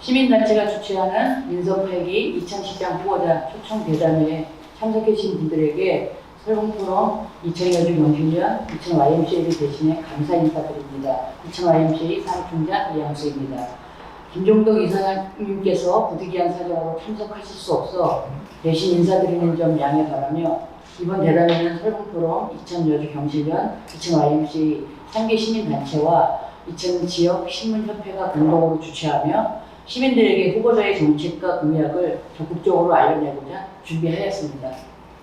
시민단체가 주최하는 민선회기 2010장 후보자 초청 대담회에 참석해주신 분들에게 설문포럼 2000여주 명실련 2000YMCA를 대신해 감사 인사드립니다. 2000YMCA 사무총장 이양수입니다. 김종덕 이사장님께서 부득이한 사정으로 참석하실 수 없어 대신 인사드리는 점 양해 바라며 이번 대담회는 설문포럼 2000여주 경실련 2000YMCA 3개 시민단체와 2000지역 신문협회가 공동으로 주최하며 시민들에게 후보자의 정책과 공약을 적극적으로 알려내고자 준비하였습니다.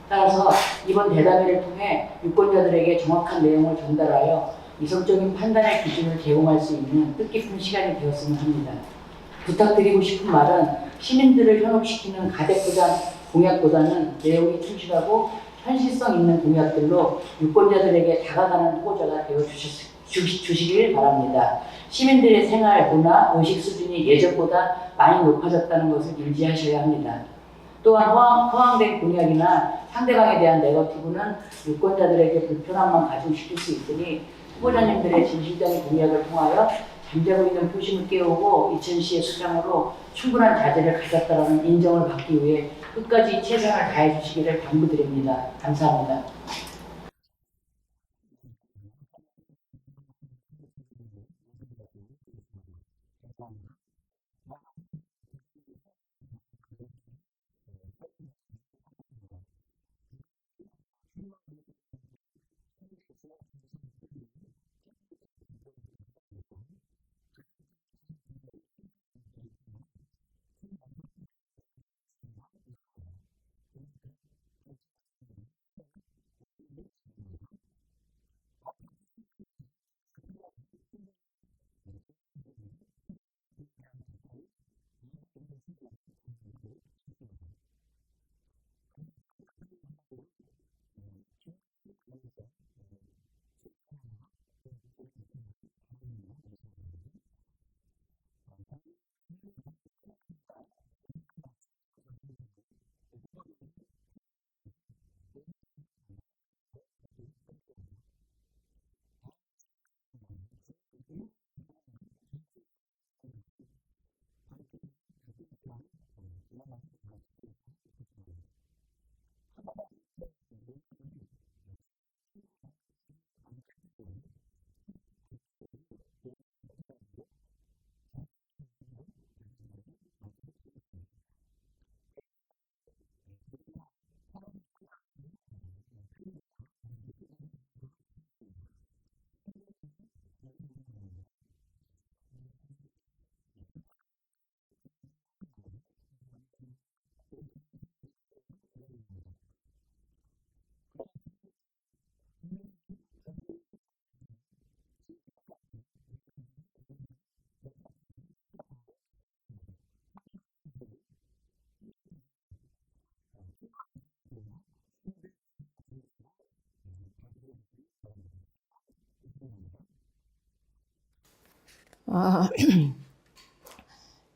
따라서 이번 대담회를 통해 유권자들에게 정확한 내용을 전달하여 이성적인 판단의 기준을 제공할 수 있는 뜻깊은 시간이 되었으면 합니다. 부탁드리고 싶은 말은 시민들을 현혹시키는 가대포장 공약보다는 내용이 충실하고 현실성 있는 공약들로 유권자들에게 다가가는 후보자가 되어주시길 바랍니다. 시민들의 생활, 문화, 의식 수준이 예전보다 많이 높아졌다는 것을 인지하셔야 합니다. 또한 허황된 공약이나 상대방에 대한 네거티브는 유권자들에게 불편함만 가중시킬 수 있으니 후보자님들의 진실적인 공약을 통하여 잠자고 있는 표심을 깨우고 2000시의 수장으로 충분한 자질을 가졌다는 인정을 받기 위해 끝까지 최선을 다해 주시기를 당부드립니다. 감사합니다.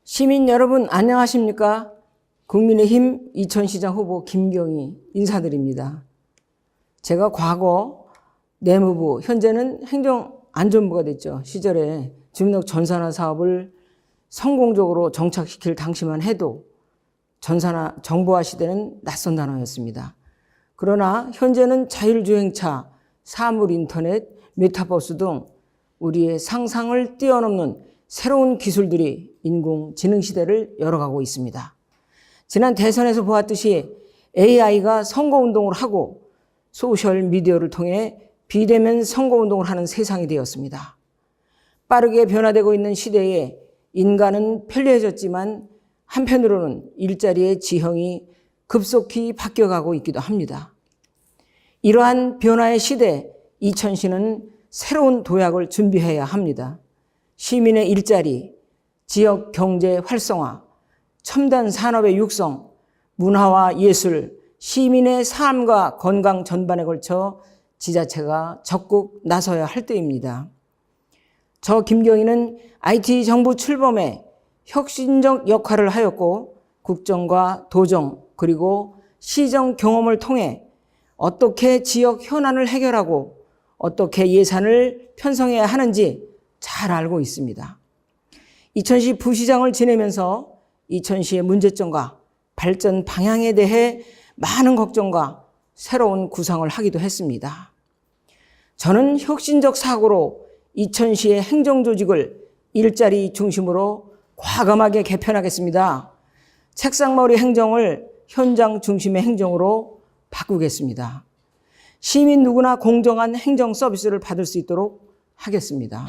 시민 여러분 안녕하십니까? 국민의힘 이천시장 후보 김경희 인사드립니다. 제가 과거 내무부, 현재는 행정안전부가 됐죠. 시절에 주민등록 전산화 사업을 성공적으로 정착시킬 당시만 해도 전산화 정보화 시대는 낯선 단어였습니다. 그러나 현재는 자율주행차, 사물인터넷, 메타버스 등 우리의 상상을 뛰어넘는 새로운 기술들이 인공지능 시대를 열어가고 있습니다. 지난 대선에서 보았듯이 AI가 선거운동을 하고 소셜미디어를 통해 비대면 선거운동을 하는 세상이 되었습니다. 빠르게 변화되고 있는 시대에 인간은 편리해졌지만 한편으로는 일자리의 지형이 급속히 바뀌어가고 있기도 합니다. 이러한 변화의 시대, 이천시는 새로운 도약을 준비해야 합니다. 시민의 일자리, 지역 경제 활성화, 첨단 산업의 육성, 문화와 예술, 시민의 삶과 건강 전반에 걸쳐 지자체가 적극 나서야 할 때입니다. 저 김경희는 IT 정부 출범에 혁신적 역할을 하였고 국정과 도정 그리고 시정 경험을 통해 어떻게 지역 현안을 해결하고 어떻게 예산을 편성해야 하는지 잘 알고 있습니다. 이천시 부시장을 지내면서 이천시의 문제점과 발전 방향에 대해 많은 걱정과 새로운 구상을 하기도 했습니다. 저는 혁신적 사고로 이천시의 행정조직을 일자리 중심으로 과감하게 개편하겠습니다. 책상머리 행정을 현장 중심의 행정으로 바꾸겠습니다. 시민 누구나 공정한 행정 서비스를 받을 수 있도록 하겠습니다.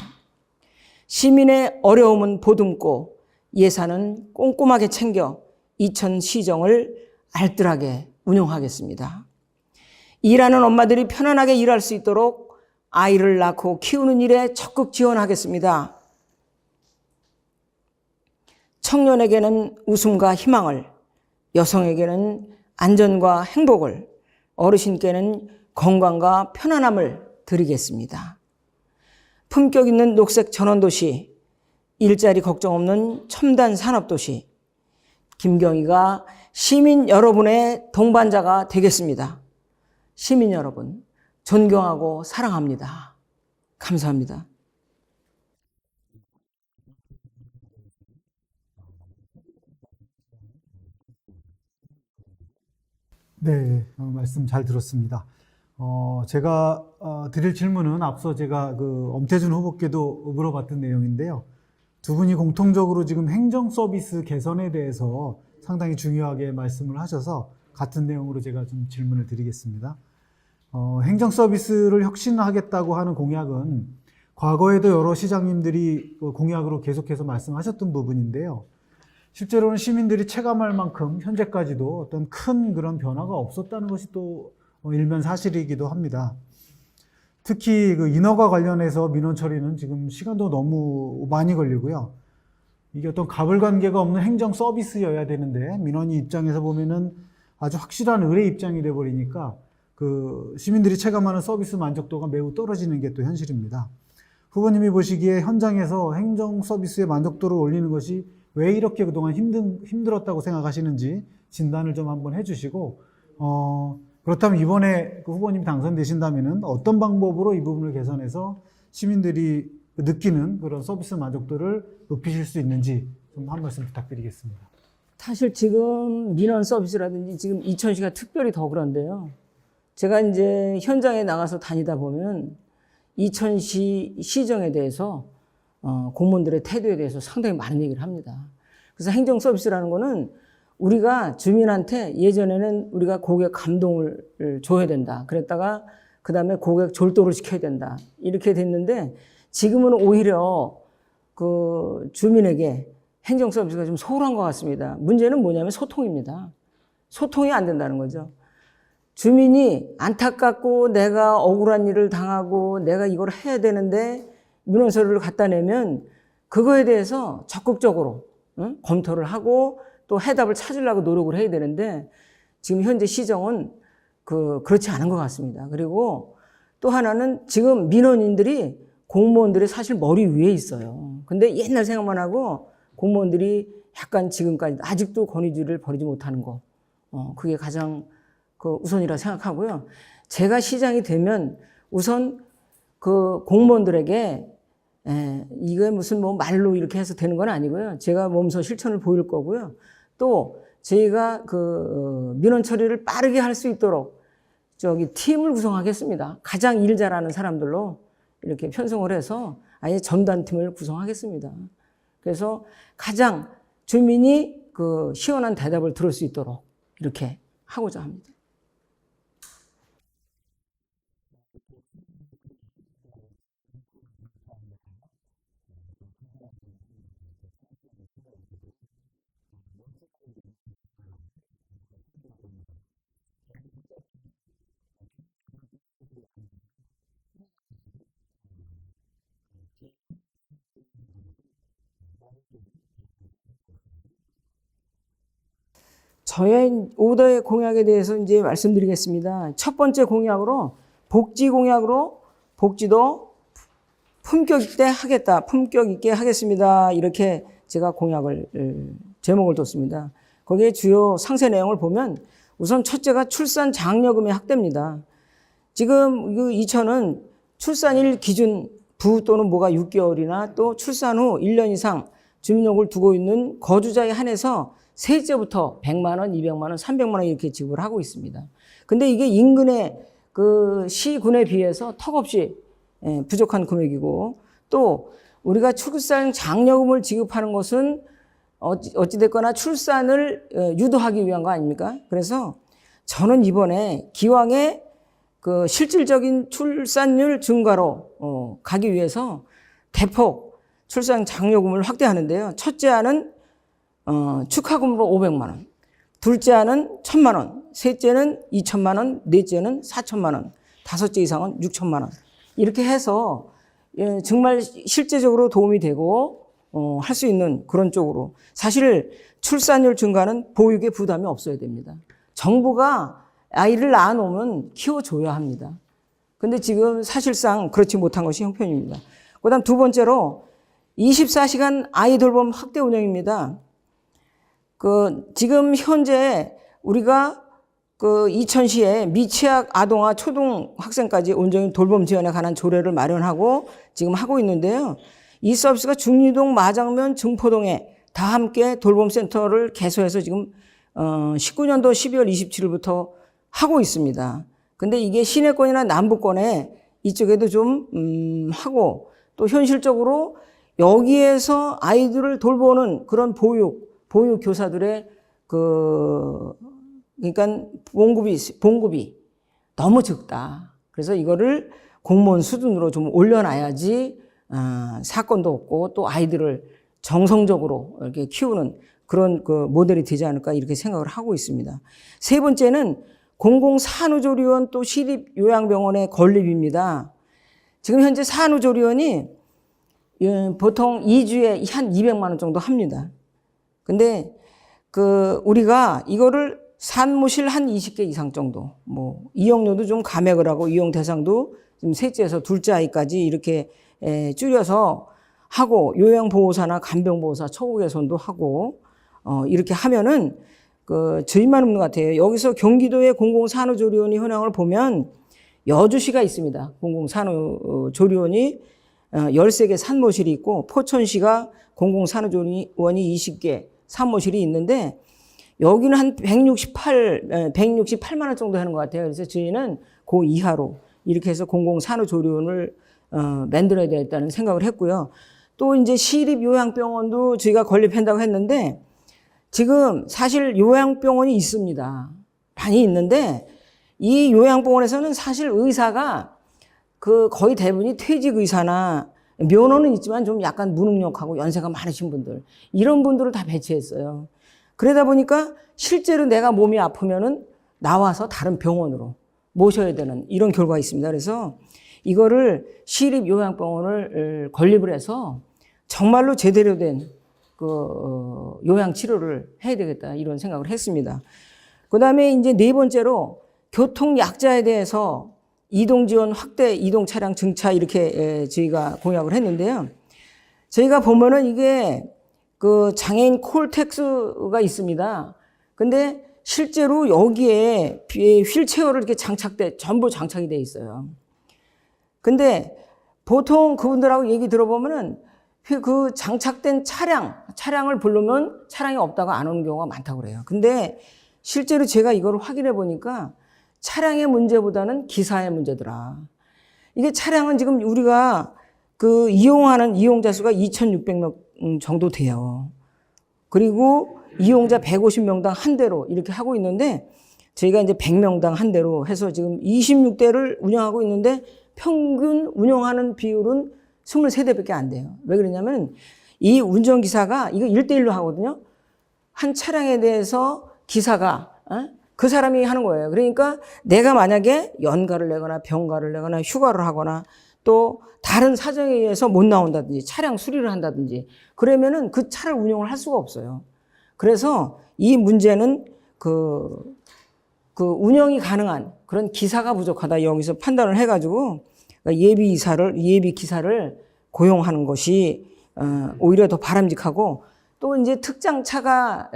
시민의 어려움은 보듬고 예산은 꼼꼼하게 챙겨 이천시정을 알뜰하게 운영하겠습니다. 일하는 엄마들이 편안하게 일할 수 있도록 아이를 낳고 키우는 일에 적극 지원하겠습니다. 청년에게는 웃음과 희망을, 여성에게는 안전과 행복을, 어르신께는 건강과 편안함을 드리겠습니다. 품격 있는 녹색 전원도시, 일자리 걱정 없는 첨단 산업도시, 김경희가 시민 여러분의 동반자가 되겠습니다. 시민 여러분, 존경하고 사랑합니다. 감사합니다. 네, 말씀 잘 들었습니다. 제가 드릴 질문은 앞서 제가 엄태준 후보께도 물어봤던 내용인데요. 두 분이 공통적으로 지금 행정 서비스 개선에 대해서 상당히 중요하게 말씀을 하셔서 같은 내용으로 제가 좀 질문을 드리겠습니다. 행정 서비스를 혁신하겠다고 하는 공약은 과거에도 여러 시장님들이 공약으로 계속해서 말씀하셨던 부분인데요. 실제로는 시민들이 체감할 만큼 현재까지도 어떤 큰 그런 변화가 없었다는 것이 또 일면 사실이기도 합니다. 특히 인허가 관련해서 민원 처리는 지금 시간도 너무 많이 걸리고요. 이게 어떤 가불관계가 없는 행정 서비스여야 되는데 민원인 입장에서 보면은 아주 확실한 의뢰 입장이 돼버리니까 시민들이 체감하는 서비스 만족도가 매우 떨어지는 게 또 현실입니다. 후보님이 보시기에 현장에서 행정 서비스의 만족도를 올리는 것이 왜 이렇게 그동안 힘들었다고 생각하시는지 진단을 좀 한번 해주시고, 그렇다면 이번에 후보님 당선되신다면은 어떤 방법으로 이 부분을 개선해서 시민들이 느끼는 그런 서비스 만족도를 높이실 수 있는지 좀 한 말씀 부탁드리겠습니다. 사실 지금 민원 서비스라든지 지금 이천시가 특별히 더 그런데요. 제가 이제 현장에 나가서 다니다 보면 이천시 시정에 대해서 공무원들의 태도에 대해서 상당히 많은 얘기를 합니다. 그래서 행정 서비스라는 거는 우리가 주민한테 예전에는 우리가 고객 감동을 줘야 된다. 그랬다가 그 다음에 고객 졸도를 시켜야 된다. 이렇게 됐는데 지금은 오히려 주민에게 행정 서비스가 좀 소홀한 것 같습니다. 문제는 뭐냐면 소통입니다. 소통이 안 된다는 거죠. 주민이 안타깝고 내가 억울한 일을 당하고 내가 이걸 해야 되는데 민원서류를 갖다 내면 그거에 대해서 적극적으로 검토를 하고 또 해답을 찾으려고 노력을 해야 되는데 지금 현재 시정은 그렇지 않은 것 같습니다. 그리고 또 하나는 지금 민원인들이 공무원들이 사실 머리 위에 있어요. 근데 옛날 생각만 하고 공무원들이 약간 지금까지 아직도 권위주의를 버리지 못하는 거. 그게 가장 우선이라 생각하고요. 제가 시장이 되면 우선 공무원들에게 이게 무슨 말로 이렇게 해서 되는 건 아니고요. 제가 몸소 실천을 보일 거고요. 또 저희가 민원 처리를 빠르게 할 수 있도록 팀을 구성하겠습니다. 가장 일 잘하는 사람들로 이렇게 편성을 해서 아예 전담팀을 구성하겠습니다. 그래서 가장 주민이 시원한 대답을 들을 수 있도록 이렇게 하고자 합니다. 저의 5대 공약에 대해서 이제 말씀드리겠습니다. 첫 번째 공약으로 복지도 품격 있게 하겠다. 품격 있게 하겠습니다. 이렇게 제가 제목을 뒀습니다. 거기에 주요 상세 내용을 보면 우선 첫째가 출산 장려금의 확대입니다. 지금 이천은 출산일 기준 부 또는 모가 6개월이나 또 출산 후 1년 이상 주민등록을 두고 있는 거주자에 한해서 세제부터 100만 원, 200만 원, 300만 원 이렇게 지급을 하고 있습니다. 근데 이게 인근의 그 시군에 비해서 턱없이 부족한 금액이고, 또 우리가 출산 장려금을 지급하는 것은 어찌됐거나 출산을 유도하기 위한 거 아닙니까? 그래서 저는 이번에 기왕에 그 실질적인 출산율 증가로 가기 위해서 대폭 출산 장려금을 확대하는데요. 첫째 안은 축하금으로 500만 원, 둘째 안은 1,000만 원, 셋째는 2,000만 원, 넷째는 4,000만 원, 다섯째 이상은 6,000만 원. 이렇게 해서 정말 실제적으로 도움이 되고 할 수 있는 그런 쪽으로. 사실 출산율 증가는 보육에 부담이 없어야 됩니다. 정부가 아이를 낳아놓으면 키워줘야 합니다. 근데 지금 사실상 그렇지 못한 것이 형편입니다. 그 다음 두 번째로 24시간 아이 돌봄 확대 운영입니다. 지금 현재 우리가 이천시에 미취학 아동과 초등학생까지 온전히 돌봄 지원에 관한 조례를 마련하고 지금 하고 있는데요. 이 서비스가 중리동, 마장면, 증포동에 다 함께 돌봄센터를 개소해서 지금 19년도 12월 27일부터 하고 있습니다. 근데 이게 시내권이나 남부권에 이쪽에도 좀 하고, 또 현실적으로 여기에서 아이들을 돌보는 그런 보육 교사들의 그러니까 봉급이 너무 적다. 그래서 이거를 공무원 수준으로 좀 올려놔야지 사건도 없고 또 아이들을 정성적으로 이렇게 키우는 그런 그 모델이 되지 않을까 이렇게 생각을 하고 있습니다. 세 번째는 공공산후조리원 또 시립요양병원의 건립입니다. 지금 현재 산후조리원이 보통 2주에 한 200만 원 정도 합니다. 근데 우리가 이거를 산모실 한 20개 이상 정도, 이용료도 좀 감액을 하고 이용 대상도 지금 셋째에서 둘째 아이까지 이렇게 줄여서 하고, 요양보호사나 간병보호사 처우 개선도 하고, 이렇게 하면은 저희만 없는 것 같아요. 여기서 경기도의 공공산후조리원이 현황을 보면 여주시가 있습니다. 공공산후조리원이 13개 산모실이 있고, 포천시가 공공산후조리원이 20개 산모실이 있는데, 여기는 한 168만 원 정도 하는 것 같아요. 그래서 저희는 그 이하로 이렇게 해서 공공산후조리원을 만들어야 되겠다는 생각을 했고요. 또 이제 시립요양병원도 저희가 건립한다고 했는데, 지금 사실 요양병원이 있습니다. 많이 있는데, 이 요양병원에서는 사실 의사가 거의 대부분이 퇴직 의사나 면허는 있지만 좀 약간 무능력하고 연세가 많으신 분들, 이런 분들을 다 배치했어요. 그러다 보니까 실제로 내가 몸이 아프면은 나와서 다른 병원으로 모셔야 되는 이런 결과가 있습니다. 그래서 이거를 시립요양병원을 건립을 해서 정말로 제대로 된 요양 치료를 해야 되겠다 이런 생각을 했습니다. 그다음에 이제 네 번째로 교통 약자에 대해서 이동 지원 확대, 이동 차량 증차 이렇게 저희가 공약을 했는데요. 저희가 보면은 이게 장애인 콜택스가 있습니다. 근데 실제로 여기에 휠체어를 이렇게 전부 장착이 돼 있어요. 근데 보통 그분들하고 얘기 들어보면은 장착된 차량을 부르면 차량이 없다고 안 오는 경우가 많다고 그래요. 근데 실제로 제가 이걸 확인해 보니까 차량의 문제보다는 기사의 문제더라. 이게 차량은 지금 우리가 이용하는 이용자 수가 2,600명 정도 돼요. 그리고 이용자 150명당 한 대로 이렇게 하고 있는데, 저희가 이제 100명당 한 대로 해서 지금 26대를 운영하고 있는데, 평균 운영하는 비율은 23대밖에 안 돼요. 왜 그러냐면 이 운전기사가 이거 1대1로 하거든요. 한 차량에 대해서 기사가 그 사람이 하는 거예요. 그러니까 내가 만약에 연가를 내거나 병가를 내거나 휴가를 하거나 또 다른 사정에 의해서 못 나온다든지 차량 수리를 한다든지 그러면은 그 차를 운영을 할 수가 없어요. 그래서 이 문제는 운영이 가능한 그런 기사가 부족하다 여기서 판단을 해가지고 예비 기사를 고용하는 것이 오히려 더 바람직하고, 또 이제 특장차가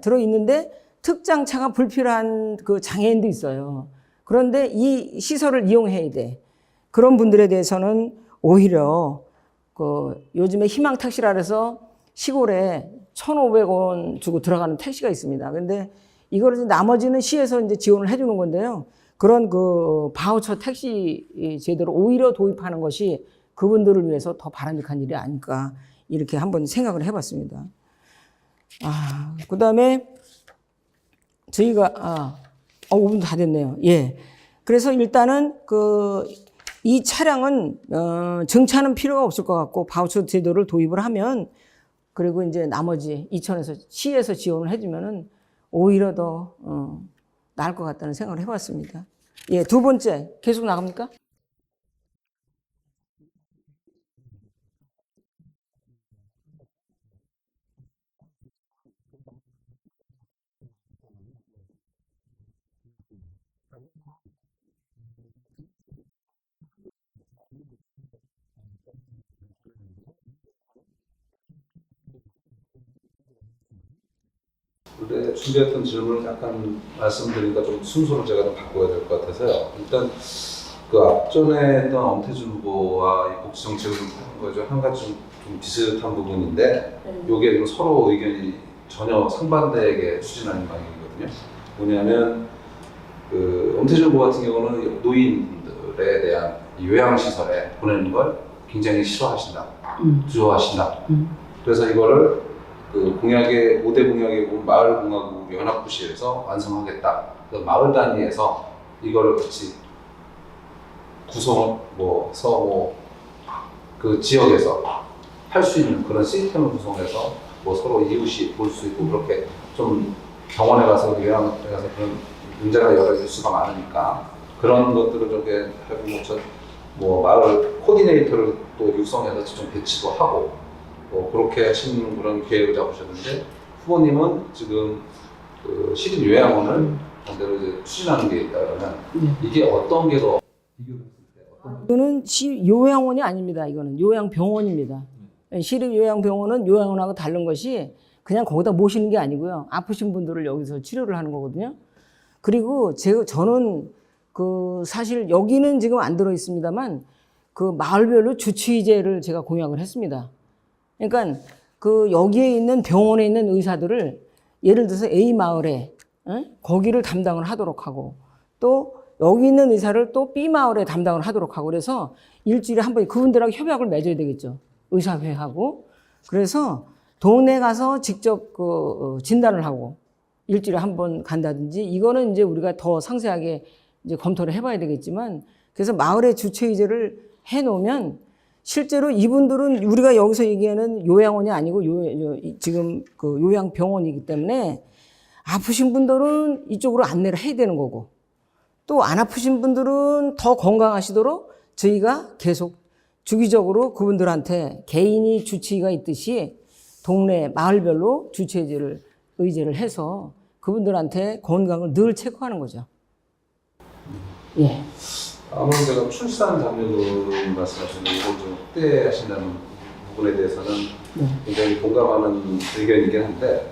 들어 있는데 특장차가 불필요한 장애인도 있어요. 그런데 이 시설을 이용해야 돼. 그런 분들에 대해서는 오히려 요즘에 희망 택시라 해서 시골에 1,500원 주고 들어가는 택시가 있습니다. 근데 이거를 이제 나머지는 시에서 이제 지원을 해주는 건데요. 그런 그 바우처 택시 제도를 오히려 도입하는 것이 그분들을 위해서 더 바람직한 일이 아닐까 이렇게 한번 생각을 해봤습니다. 그 다음에 저희가 5분 다 됐네요. 예. 그래서 일단은 이 차량은 정차는 필요가 없을 것 같고 바우처 제도를 도입을 하면 그리고 이제 나머지 이천에서 시에서 지원을 해주면은 오히려 더 나을 것 같다는 생각을 해봤습니다. 예, 두 번째 계속 나갑니까? 원래 준비했던 질문을 약간 말씀드리니까 좀 순서를 제가 좀 바꿔야 될 것 같아서요. 일단 그 앞전에 했던 엄태준 후보와 이 복지 정책을 하는 거죠. 한 가지 좀 비슷한 부분인데 이게 지금 서로 의견이 전혀 상반되게 추진하는 방향이거든요. 뭐냐면 그 엄태준 후보 같은 경우는 노인들에 대한 요양시설에 보내는 걸 굉장히 싫어하신다, 두려워하신다. 그래서 이거를 그 공약의 5대 공약에 보면 마을공화국 연합도시에서 완성하겠다. 그래서 마을 단위에서 이거를 같이 구성을 그 지역에서 할 수 있는 그런 시스템을 구성해서 서로 이웃이 볼 수 있고 그렇게 좀 병원에 가서 요양에 가서 그런 문제가 여러 뉴스가 많으니까 그런 것들을 좀 하고 마을 코디네이터를 또 육성해서 좀 배치도 하고 그렇게 하시는 그런 계획을 잡으셨는데 후보님은 지금 그 시립 요양원을 반대로 이제 추진하는 게 있다 그러면 이게 어떤 게 더 비교를 했을 때 이거는 요양원이 아닙니다. 이거는 요양병원입니다. 시립 요양병원은 요양원하고 다른 것이 그냥 거기다 모시는 게 아니고요. 아프신 분들을 여기서 치료를 하는 거거든요. 그리고 저는 사실 여기는 지금 안 들어 있습니다만 그 마을별로 주치의제를 제가 공약을 했습니다. 그러니까 여기에 있는 병원에 있는 의사들을 예를 들어서 A 마을에 거기를 담당을 하도록 하고 또 여기 있는 의사를 또 B 마을에 담당을 하도록 하고 그래서 일주일에 한 번 그분들하고 협약을 맺어야 되겠죠. 의사회하고. 그래서 동네 가서 직접 진단을 하고 일주일에 한 번 간다든지 이거는 이제 우리가 더 상세하게 이제 검토를 해봐야 되겠지만 그래서 마을의 주체의제를 해놓으면 실제로 이분들은 우리가 여기서 얘기하는 요양원이 아니고 지금 요양병원이기 때문에 아프신 분들은 이쪽으로 안내를 해야 되는 거고 또 안 아프신 분들은 더 건강하시도록 저희가 계속 주기적으로 그분들한테 개인이 주치의가 있듯이 동네 마을별로 의제를 해서 그분들한테 건강을 늘 체크하는 거죠. 예. 아무래도 제가 출산 장려금 말씀하셨는데 이걸 좀 확대하신다는 부분에 대해서는 굉장히 공감하는 의견이긴 한데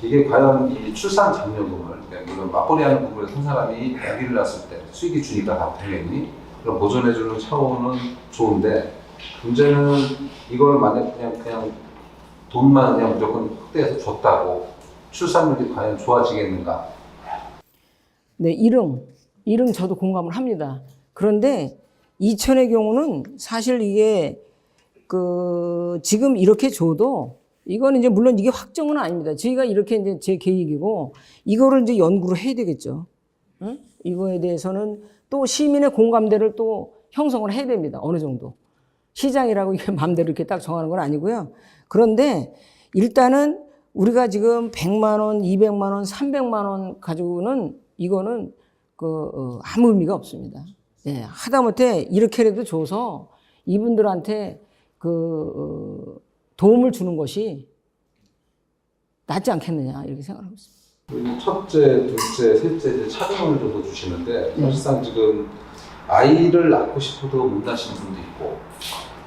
이게 과연 이 출산 장려금을 물론 맞벌이하는 부부에서 한 사람이 아기를 낳았을 때 수익이 주니까 당연히 그럼 보존해주는 차원은 좋은데 문제는 이걸 만약 그냥 돈만 그냥 무조건 확대해서 줬다고 출산율이 과연 좋아지겠는가? 네, 일흥 저도 공감을 합니다. 그런데 이천의 경우는 사실 이게 지금 이렇게 줘도 이거는 이제 물론 이게 확정은 아닙니다. 저희가 이렇게 이제 제 계획이고 이거를 이제 연구를 해야 되겠죠. 응? 이거에 대해서는 또 시민의 공감대를 또 형성을 해야 됩니다. 어느 정도. 시장이라고 이게 마음대로 이렇게 딱 정하는 건 아니고요. 그런데 일단은 우리가 지금 100만 원, 200만 원, 300만 원 가지고는 이거는 아무 의미가 없습니다. 네, 하다못해 이렇게라도 줘서 이분들한테 도움을 주는 것이 낫지 않겠느냐 이렇게 생각하고 있습니다. 첫째, 둘째, 셋째 차등을 줘서 주시는데 사실상 지금 아이를 낳고 싶어도 못 낳으시는 분도 있고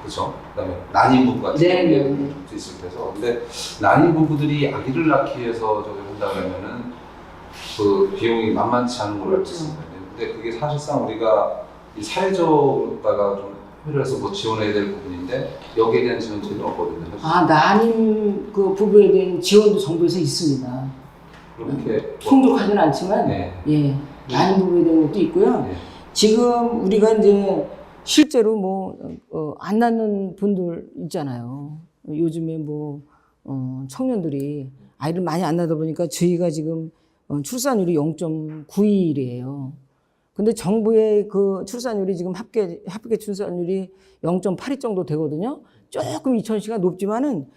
그렇죠? 그다음에 난임 부부 같은 경우도 있을 때서 근데 난임 부부들이 아기를 낳기 위해서 저기 한다 그러면은 그 비용이 만만치 않은 걸로 알고 있습니다. 근데 그게 사실상 우리가 이 사회적으로다가 좀 협의를 해서 뭐 지원해야 될 부분인데 여기에 대한 지원책은 없거든요. 사실. 난임 그 부부에 대한 지원도 정부에서 있습니다. 그렇게 풍족하지는 않지만 네. 예, 난임 부부에 대한 것도 있고요. 네. 지금 우리가 이제 실제로 안 낳는 분들 있잖아요. 요즘에 청년들이 아이를 많이 안 낳다 보니까 저희가 지금 출산율이 0.91이에요. 근데 정부의 그 출산율이 지금 합계 출산율이 0.82 정도 되거든요. 조금 이천시가 높지만은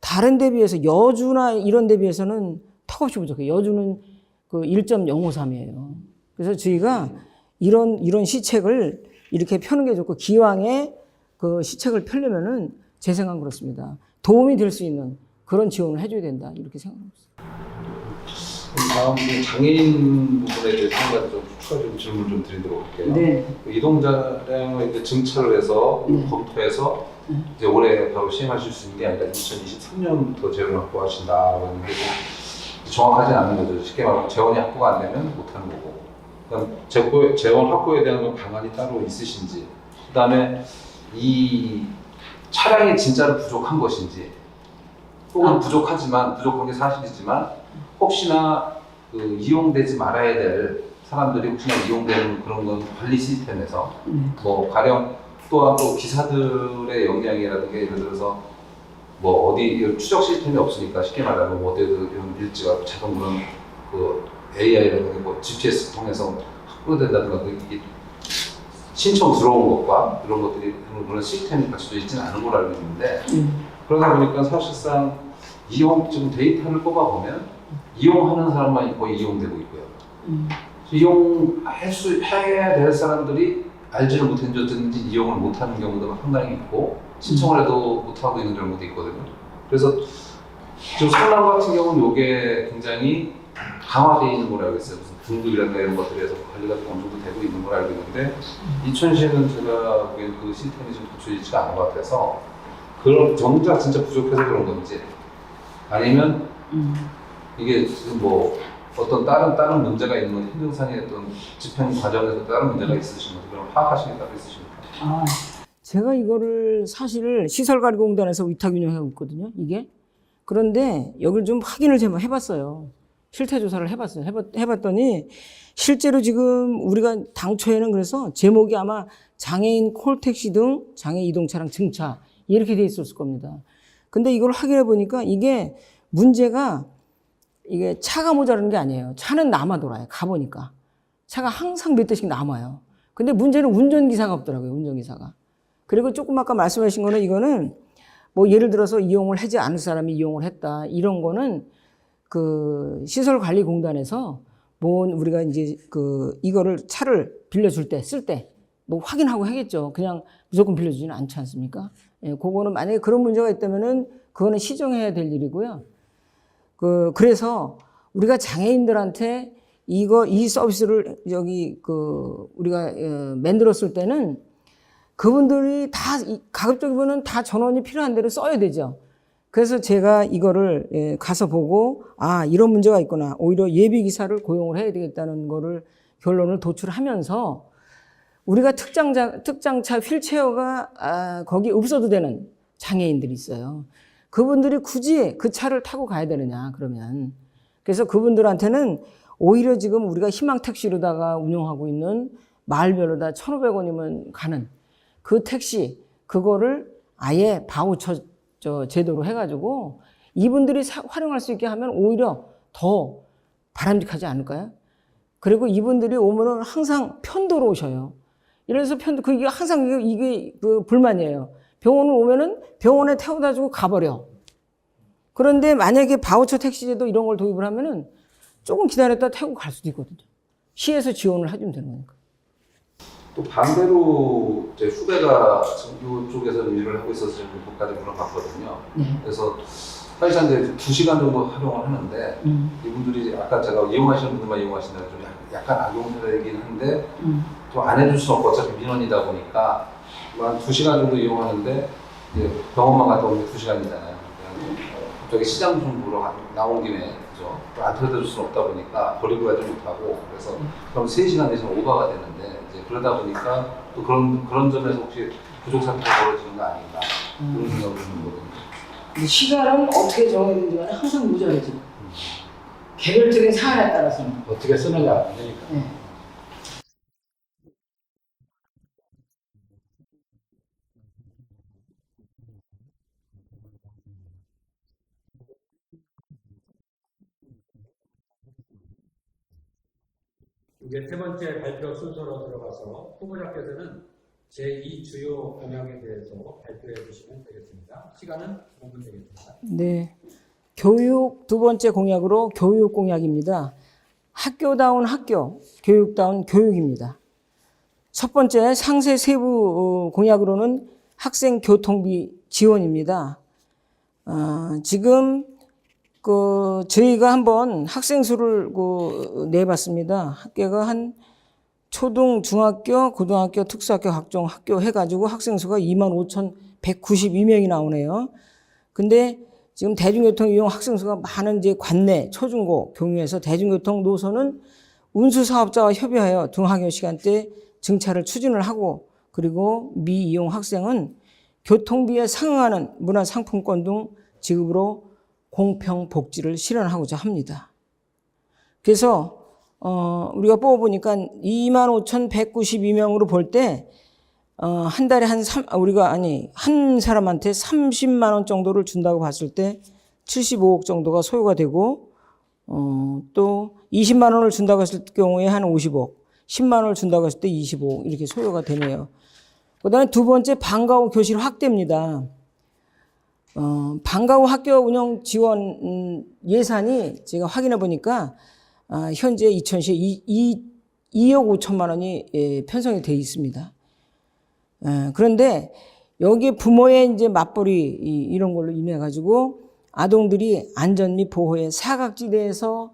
다른 데 비해서 여주나 이런 데 비해서는 턱없이 부족해요. 여주는 그 1.053이에요. 그래서 저희가 이런 시책을 이렇게 펴는 게 좋고 기왕에 그 시책을 펴려면은 제 생각은 그렇습니다. 도움이 될 수 있는 그런 지원을 해줘야 된다 이렇게 생각합니다. 다음 장애인 부분에 대해서 한 가지 좀 추가적인 질문 좀 드리도록 할게요. 네. 이동 차량을 이제 증차를 해서 검토해서 이제 올해 바로 시행하실 수 있는 게 아니라 2023년부터 재원 확보하신다고 했는데 정확하지 않은 거죠. 쉽게 말하면 재원이 확보가 안 되면 못하는 거고. 그러니까 재원 확보에 대한 방안이 따로 있으신지, 그다음에 이 차량이 진짜로 부족한 것인지, 혹은 부족한 게 사실이지만 혹시나 그 이용되지 말아야 될 사람들이 혹시나 이용되는 그런 건 관리 시스템에서 뭐 가령 또한 또 기사들의 역량이라든가 예를 들어서 뭐 어디 추적 시스템이 없으니까 쉽게 말하면 뭐 어디에도 이런 일지가 자동 그런 그 AI라든가 뭐 GPS 통해서 확보된다든가 이게 신청 들어온 것과 이런 것들이 그런 시스템이 갖춰져 있지는 않은 걸로 알고 있는데 그러다 보니까 사실상 지금 데이터를 뽑아보면 이용하는 사람만 거의 이용되고 있고요. 이용해야 될 사람들이 알지를 못했는지 이용을 못하는 경우도 상당히 있고 신청을 해도 못하고 있는 경우도 있거든요. 그래서 지금 성남 같은 경우는 이게 굉장히 강화되어 있는 걸로 알고 있어요. 무슨 등급이라든가 이런 것들에서 관리가 어느 정도 되고 있는 걸로 알고 있는데 이천시는 제가 보기엔 그 시스템이 좀 갖춰지지가 않은 것 같아서 그런 정작 진짜 부족해서 그런 건지 아니면 이게 지금 뭐 어떤 다른 문제가 있는 건 행정상의 어떤 집행 과정에서 다른 문제가 있으신 것도 그럼 파악하시는 게 따로 있으십니까? 제가 이거를 사실 시설관리공단에서 위탁 운영하고 있거든요. 이게 그런데 여기를 좀 확인을 제가 해봤어요. 실태 조사를 해봤어요. 해봤더니 실제로 지금 우리가 당초에는 그래서 제목이 아마 장애인 콜택시 등 장애 이동차량 증차 이렇게 돼 있었을 겁니다. 근데 이걸 확인해 보니까 이게 문제가 이게 차가 모자라는 게 아니에요. 차는 남아 돌아요. 가보니까. 차가 항상 몇 대씩 남아요. 근데 문제는 운전기사가 없더라고요. 운전기사가. 그리고 조금 아까 말씀하신 거는 이거는 뭐 예를 들어서 이용을 하지 않을 사람이 이용을 했다. 이런 거는 그 시설관리공단에서 뭐 우리가 이제 이거를 차를 빌려줄 때, 쓸 때 뭐 확인하고 하겠죠. 그냥 무조건 빌려주지는 않지 않습니까? 예, 그거는 만약에 그런 문제가 있다면은 그거는 시정해야 될 일이고요. 그래서 우리가 장애인들한테 이 서비스를 우리가 만들었을 때는 그분들이 다 가급적이면은 다 전원이 필요한 대로 써야 되죠. 그래서 제가 이거를 가서 보고 이런 문제가 있구나. 오히려 예비 기사를 고용을 해야 되겠다는 거를 결론을 도출하면서 우리가 특장차 휠체어가 거기 없어도 되는 장애인들이 있어요. 그분들이 굳이 그 차를 타고 가야 되느냐 그러면 그래서 그분들한테는 오히려 지금 우리가 희망택시로다가 운영하고 있는 마을별로 다 1,500원이면 가는 그 택시 그거를 아예 바우처 제도로 해가지고 이분들이 활용할 수 있게 하면 오히려 더 바람직하지 않을까요? 그리고 이분들이 오면은 항상 편도로 오셔요. 이래서 그게 항상 이게 불만이에요. 병원을 오면은 병원에 태워다 주고 가버려. 그런데 만약에 바우처 택시제도 이런 걸 도입을 하면은 조금 기다렸다 태우고 갈 수도 있거든요. 시에서 지원을 해주면 되는 거니까. 또 반대로 제 후배가 이쪽에서 일을 하고 있어서 지금 그것까지 물어봤거든요. 그래서 사실상 이제 2시간 정도 활용을 하는데 이분들이 아까 제가 이용하시는 분들만 이용하신다고 좀 약간 악용되긴 한데 또 안 해줄 수는 없고 어차피 민원이다 보니까 한 2시간 정도 이용하는데 이제 병원만 갔다 오면 2시간이잖아요. 갑자기 시장 좀 보러 나온 김에 그죠? 안 태워줄 수는 없다 보니까 버리고 가지 못하고 그래서 그럼 3시간 내지는 오버가 되는데 이제 그러다 보니까 또 그런 점에서 혹시 부족 상태가 벌어지는 거 아닌가 그런 생각을 드는 거거든요. 근데 시간은 어떻게 정해진지 간에 항상 무정해져. 개별적인 사안에 따라서는. 어떻게 쓰느냐 안 되니까. 네. 이제 세 번째 발표 순서로 들어가서 후보자께서는 제2 주요 공약에 대해서 발표해 주시면 되겠습니다. 시간은 5분 되겠습니다. 네. 교육 두 번째 공약으로 교육 공약입니다. 학교다운 학교, 교육다운 교육입니다. 첫 번째 상세 세부 공약으로는 학생 교통비 지원입니다. 지금 저희가 한번 학생 수를 내봤습니다. 학교가 한 초등, 중학교, 고등학교, 특수학교, 각종 학교 해가지고 학생 수가 25,192명이 나오네요. 근데 지금 대중교통 이용 학생 수가 많은 이제 관내, 초중고 경유에서 대중교통 노선은 운수사업자와 협의하여 등하교 시간대 증차를 추진을 하고, 그리고 미이용 학생은 교통비에 상응하는 문화상품권 등 지급으로 공평 복지를 실현하고자 합니다. 그래서 우리가 뽑아보니까 25,192명으로 볼 때 한 달에 한 사람한테 30만 원 정도를 준다고 봤을 때 75억 정도가 소요가 되고, 또 20만 원을 준다고 했을 경우에 한 50억, 10만 원을 준다고 했을 때 25억 이렇게 소요가 되네요. 그다음에 두 번째 방과 후 교실 확대입니다. 방과 후 학교 운영 지원 예산이 제가 확인해 보니까 현재 2000시에 2억 5천만 원이 편성이 되어 있습니다. 그런데 여기 부모의 이제 맞벌이 이런 걸로 인해 가지고 아동들이 안전 및 보호의 사각지대에서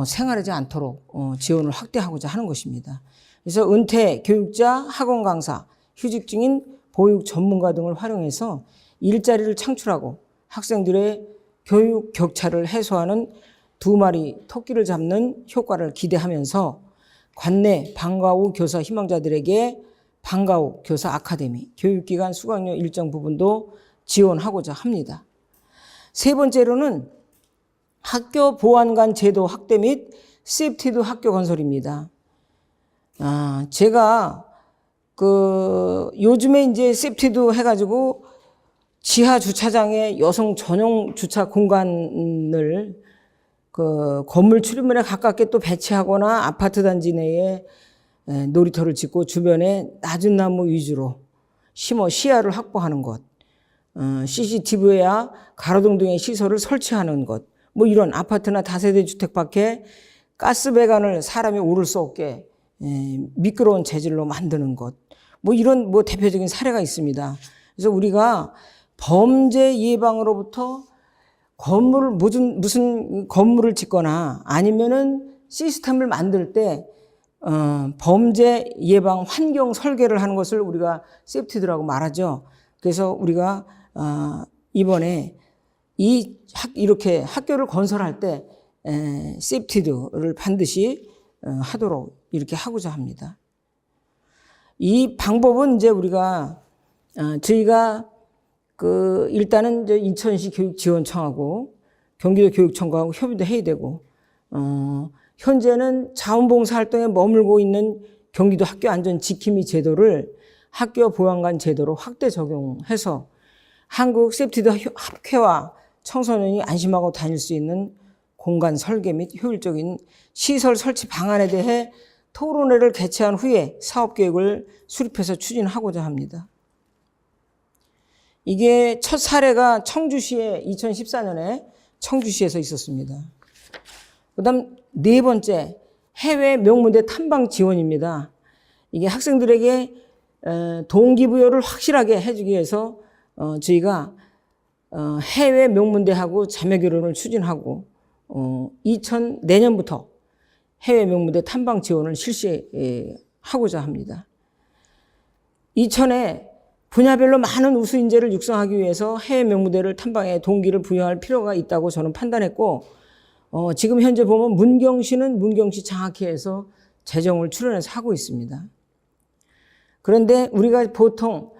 생활하지 않도록 지원을 확대하고자 하는 것입니다. 그래서 은퇴 교육자, 학원 강사, 휴직 중인 보육 전문가 등을 활용해서 일자리를 창출하고 학생들의 교육 격차를 해소하는 두 마리 토끼를 잡는 효과를 기대하면서 관내 방과 후 교사 희망자들에게 방과 후 교사 아카데미, 교육기관 수강료 일정 부분도 지원하고자 합니다. 세 번째로는 학교 보안관 제도 확대 및 세이프티드 학교 건설입니다. 제가 요즘에 이제 세이프티드 해가지고 지하 주차장에 여성 전용 주차 공간을 건물 출입문에 가깝게 또 배치하거나 아파트 단지 내에 놀이터를 짓고 주변에 낮은 나무 위주로 심어 시야를 확보하는 것, CCTV와 가로등 등의 시설을 설치하는 것, 뭐 이런 아파트나 다세대 주택 밖에 가스 배관을 사람이 오를 수 없게 미끄러운 재질로 만드는 것, 뭐 이런 대표적인 사례가 있습니다. 그래서 우리가 범죄 예방으로부터 무슨 건물을 짓거나 아니면은 시스템을 만들 때 범죄 예방 환경 설계를 하는 것을 우리가 세이프티드라고 말하죠. 그래서 우리가 이번에 이렇게 학교를 건설할 때 세이프티드를 반드시 하도록 이렇게 하고자 합니다. 이 방법은 이제 저희가 일단은 이제 인천시 교육지원청하고 경기도 교육청하고 협의도 해야 되고, 현재는 자원봉사 활동에 머물고 있는 경기도 학교 안전 지킴이 제도를 학교 보안관 제도로 확대 적용해서 한국 세이프티드 학회와 청소년이 안심하고 다닐 수 있는 공간 설계 및 효율적인 시설 설치 방안에 대해 토론회를 개최한 후에 사업계획을 수립해서 추진하고자 합니다. 이게 첫 사례가 청주시에 2014년에 청주시에서 있었습니다. 그다음 네 번째, 해외 명문대 탐방 지원입니다. 이게 학생들에게 동기부여를 확실하게 해주기 위해서 저희가 해외 명문대하고 자매결혼을 추진하고 내년부터 해외 명문대 탐방 지원을 실시하고자 합니다. 이천에 분야별로 많은 우수 인재를 육성하기 위해서 해외 명문대를 탐방에 동기를 부여할 필요가 있다고 저는 판단했고, 지금 현재 보면 문경시는 문경시 장학회에서 재정을 출연해서 하고 있습니다. 그런데 우리가 보통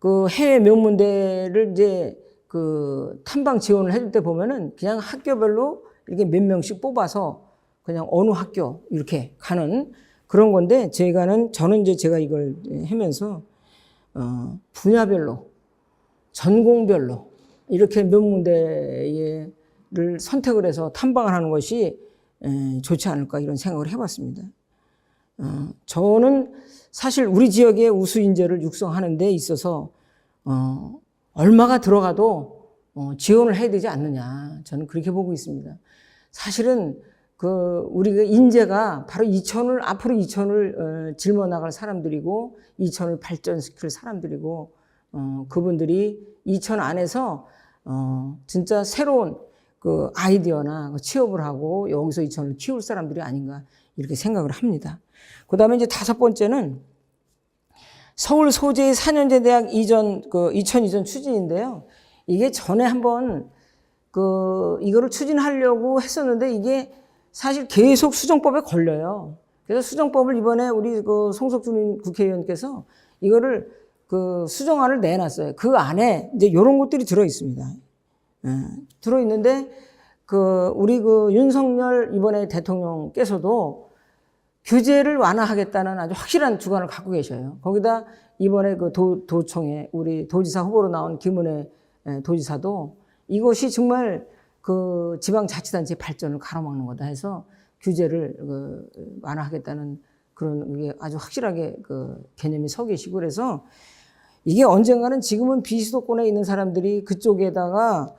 그 해외 명문대를 이제 그 탐방 지원을 해줄 때 보면은 그냥 학교별로 이렇게 몇 명씩 뽑아서 그냥 어느 학교 이렇게 가는 그런 건데 저는 이제 제가 이걸 하면서 분야별로 전공별로 이렇게 명문대를 선택을 해서 탐방을 하는 것이 좋지 않을까 이런 생각을 해봤습니다. 저는 사실 우리 지역의 우수 인재를 육성하는 데 있어서 얼마가 들어가도 지원을 해야 되지 않느냐 저는 그렇게 보고 있습니다. 사실은 우리가 인재가 바로 앞으로 이천을 짊어 나갈 사람들이고 이천을 발전시킬 사람들이고 그분들이 이천 안에서 진짜 새로운 그 아이디어나 취업을 하고 여기서 이천을 키울 사람들이 아닌가 이렇게 생각을 합니다. 그 다음에 이제 5번째는 서울 소재 4년제 대학 이천 이전 추진인데요. 이게 전에 한번 이거를 추진하려고 했었는데 이게 사실 계속 수정법에 걸려요. 그래서 수정법을 이번에 우리 송석준 국회의원께서 이거를 수정안을 내놨어요. 그 안에 이제 이런 것들이 들어 있습니다. 들어 있는데 우리 윤석열 이번에 대통령께서도 규제를 완화하겠다는 아주 확실한 주관을 갖고 계셔요. 거기다 이번에 도청에 우리 도지사 후보로 나온 김은혜 도지사도 이것이 정말 지방자치단체 발전을 가로막는 거다 해서 규제를 완화하겠다는 그런 게 아주 확실하게 개념이 서 계시고 그래서 이게 언젠가는 지금은 비수도권에 있는 사람들이 그쪽에다가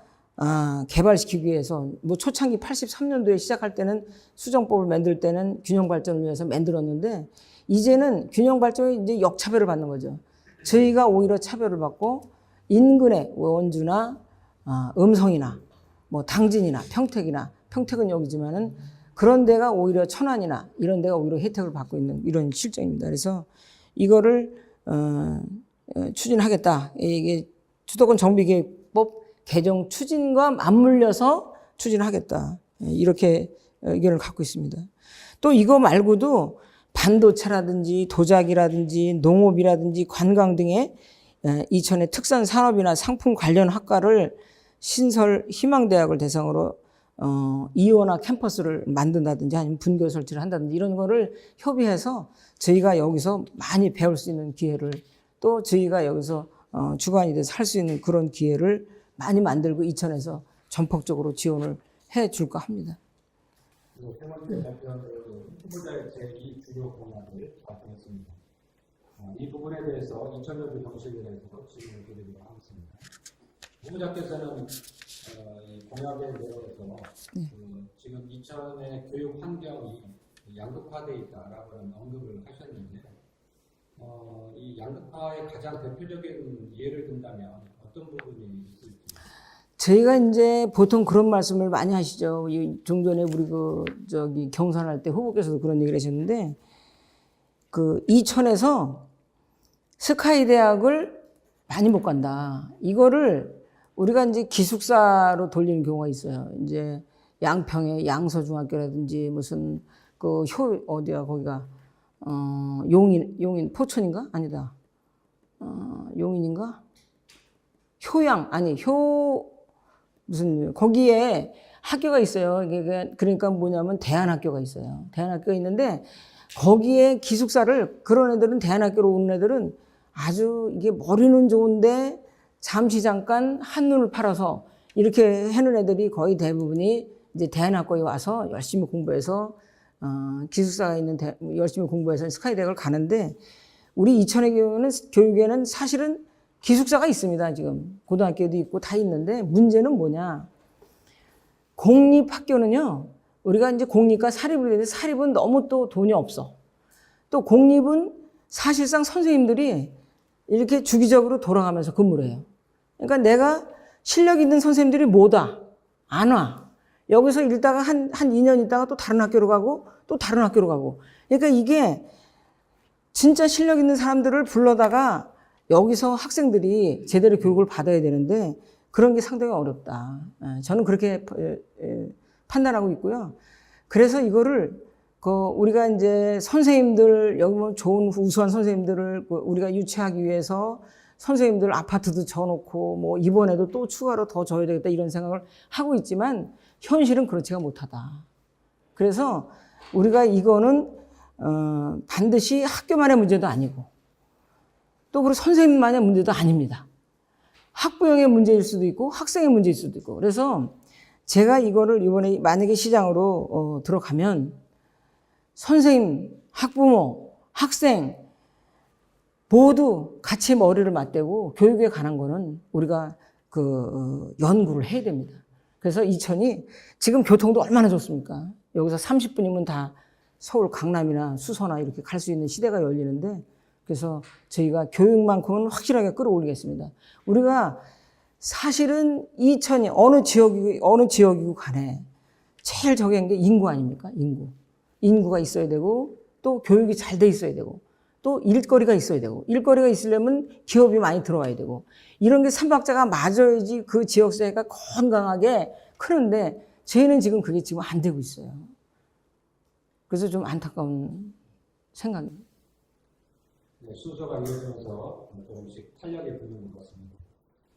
개발시키기 위해서 초창기 83년도에 시작할 때는 수정법을 만들 때는 균형 발전을 위해서 만들었는데 이제는 균형 발전이 이제 역차별을 받는 거죠. 저희가 오히려 차별을 받고 인근의 원주나 음성이나 당진이나 평택은 여기지만은 그런 데가 오히려 천안이나 이런 데가 오히려 혜택을 받고 있는 이런 실정입니다. 그래서 이거를 추진하겠다. 이게 수도권 정비계획법 개정 추진과 맞물려서 추진하겠다. 이렇게 의견을 갖고 있습니다. 또 이거 말고도 반도체라든지 도자기라든지 농업이라든지 관광 등의 이천의 특산 산업이나 상품 관련 학과를 신설 희망대학을 대상으로 이원화 캠퍼스를 만든다든지 아니면 분교 설치를 한다든지 이런 거를 협의해서 저희가 여기서 많이 배울 수 있는 기회를 또 저희가 여기서 주관이 돼서 할 수 있는 그런 기회를 많이 만들고 이천에서 전폭적으로 지원을 해 줄까 합니다. 그리고 세 번째 발표한 후보자의 제2 주요 공약을 발표했습니다. 이 부분에 대해서 이천여주 경실련에서 질문을 드리도록 하겠습니다. 후보자께서는 이 공약의 내용에서 지금 이천의 교육 환경이 양극화되어 있다라고 언급을 하셨는데 이 양극화의 가장 대표적인 예를 든다면 어떤 부분이 있을지? 저희가 이제 보통 그런 말씀을 많이 하시죠. 좀 전에 우리 경선할 때 후보께서도 그런 얘기를 하셨는데 이천에서 스카이 대학을 많이 못 간다. 이거를 우리가 이제 기숙사로 돌리는 경우가 있어요. 이제 양평의 양서중학교라든지 무슨 어디야 거기가 용인 포천인가 아니다. 용인인가? 무슨 거기에 학교가 있어요. 이게 그러니까 뭐냐면 대안학교가 있어요. 대안학교가 있는데 거기에 기숙사를 그런 애들은 대안학교로 오는 애들은 아주 이게 머리는 좋은데 잠시 잠깐 한눈을 팔아서 이렇게 하는 애들이 거의 대부분이 이제 대안학교에 와서 열심히 공부해서 기숙사가 있는 열심히 공부해서 스카이 대학을 가는데 우리 이천의 교육에는 사실은 기숙사가 있습니다. 지금 고등학교도 있고 다 있는데 문제는 뭐냐? 공립학교는요. 우리가 이제 공립과 사립을 되는데 사립은 너무 또 돈이 없어. 또 공립은 사실상 선생님들이 이렇게 주기적으로 돌아가면서 근무를 해요. 그러니까 내가 실력 있는 선생님들이 못 와. 안 와. 여기서 일다가 한 2년 있다가 또 다른 학교로 가고 또 다른 학교로 가고. 그러니까 이게 진짜 실력 있는 사람들을 불러다가 여기서 학생들이 제대로 교육을 받아야 되는데 그런 게 상당히 어렵다. 저는 그렇게 판단하고 있고요. 그래서 이거를 우리가 이제 선생님들 여기 보면 좋은 우수한 선생님들을 우리가 유치하기 위해서 선생님들 아파트도 져놓고 뭐 이번에도 또 추가로 더 져야 되겠다 이런 생각을 하고 있지만 현실은 그렇지가 못하다. 그래서 우리가 이거는 반드시 학교만의 문제도 아니고 또 그리고 선생님만의 문제도 아닙니다. 학부형의 문제일 수도 있고 학생의 문제일 수도 있고. 그래서 제가 이거를 이번에 만약에 시장으로 들어가면 선생님, 학부모, 학생 모두 같이 머리를 맞대고 교육에 관한 거는 우리가 연구를 해야 됩니다. 그래서 이천이 지금 교통도 얼마나 좋습니까? 여기서 30분이면 다 서울 강남이나 수서나 이렇게 갈 수 있는 시대가 열리는데 그래서 저희가 교육만큼은 확실하게 끌어올리겠습니다. 우리가 사실은 이천이 어느 지역이고 간에 제일 저기한 게 인구 아닙니까? 인구가 있어야 되고 또 교육이 잘 돼 있어야 되고 또 일거리가 있어야 되고 일거리가 있으려면 기업이 많이 들어와야 되고 이런 게 삼박자가 맞아야지 그 지역사회가 건강하게 크는데 저희는 지금 그게 지금 안 되고 있어요. 그래서 좀 안타까운 생각입니다. 네, 순서가 이어지면서 조금씩 탄력이 붙는 것 같습니다.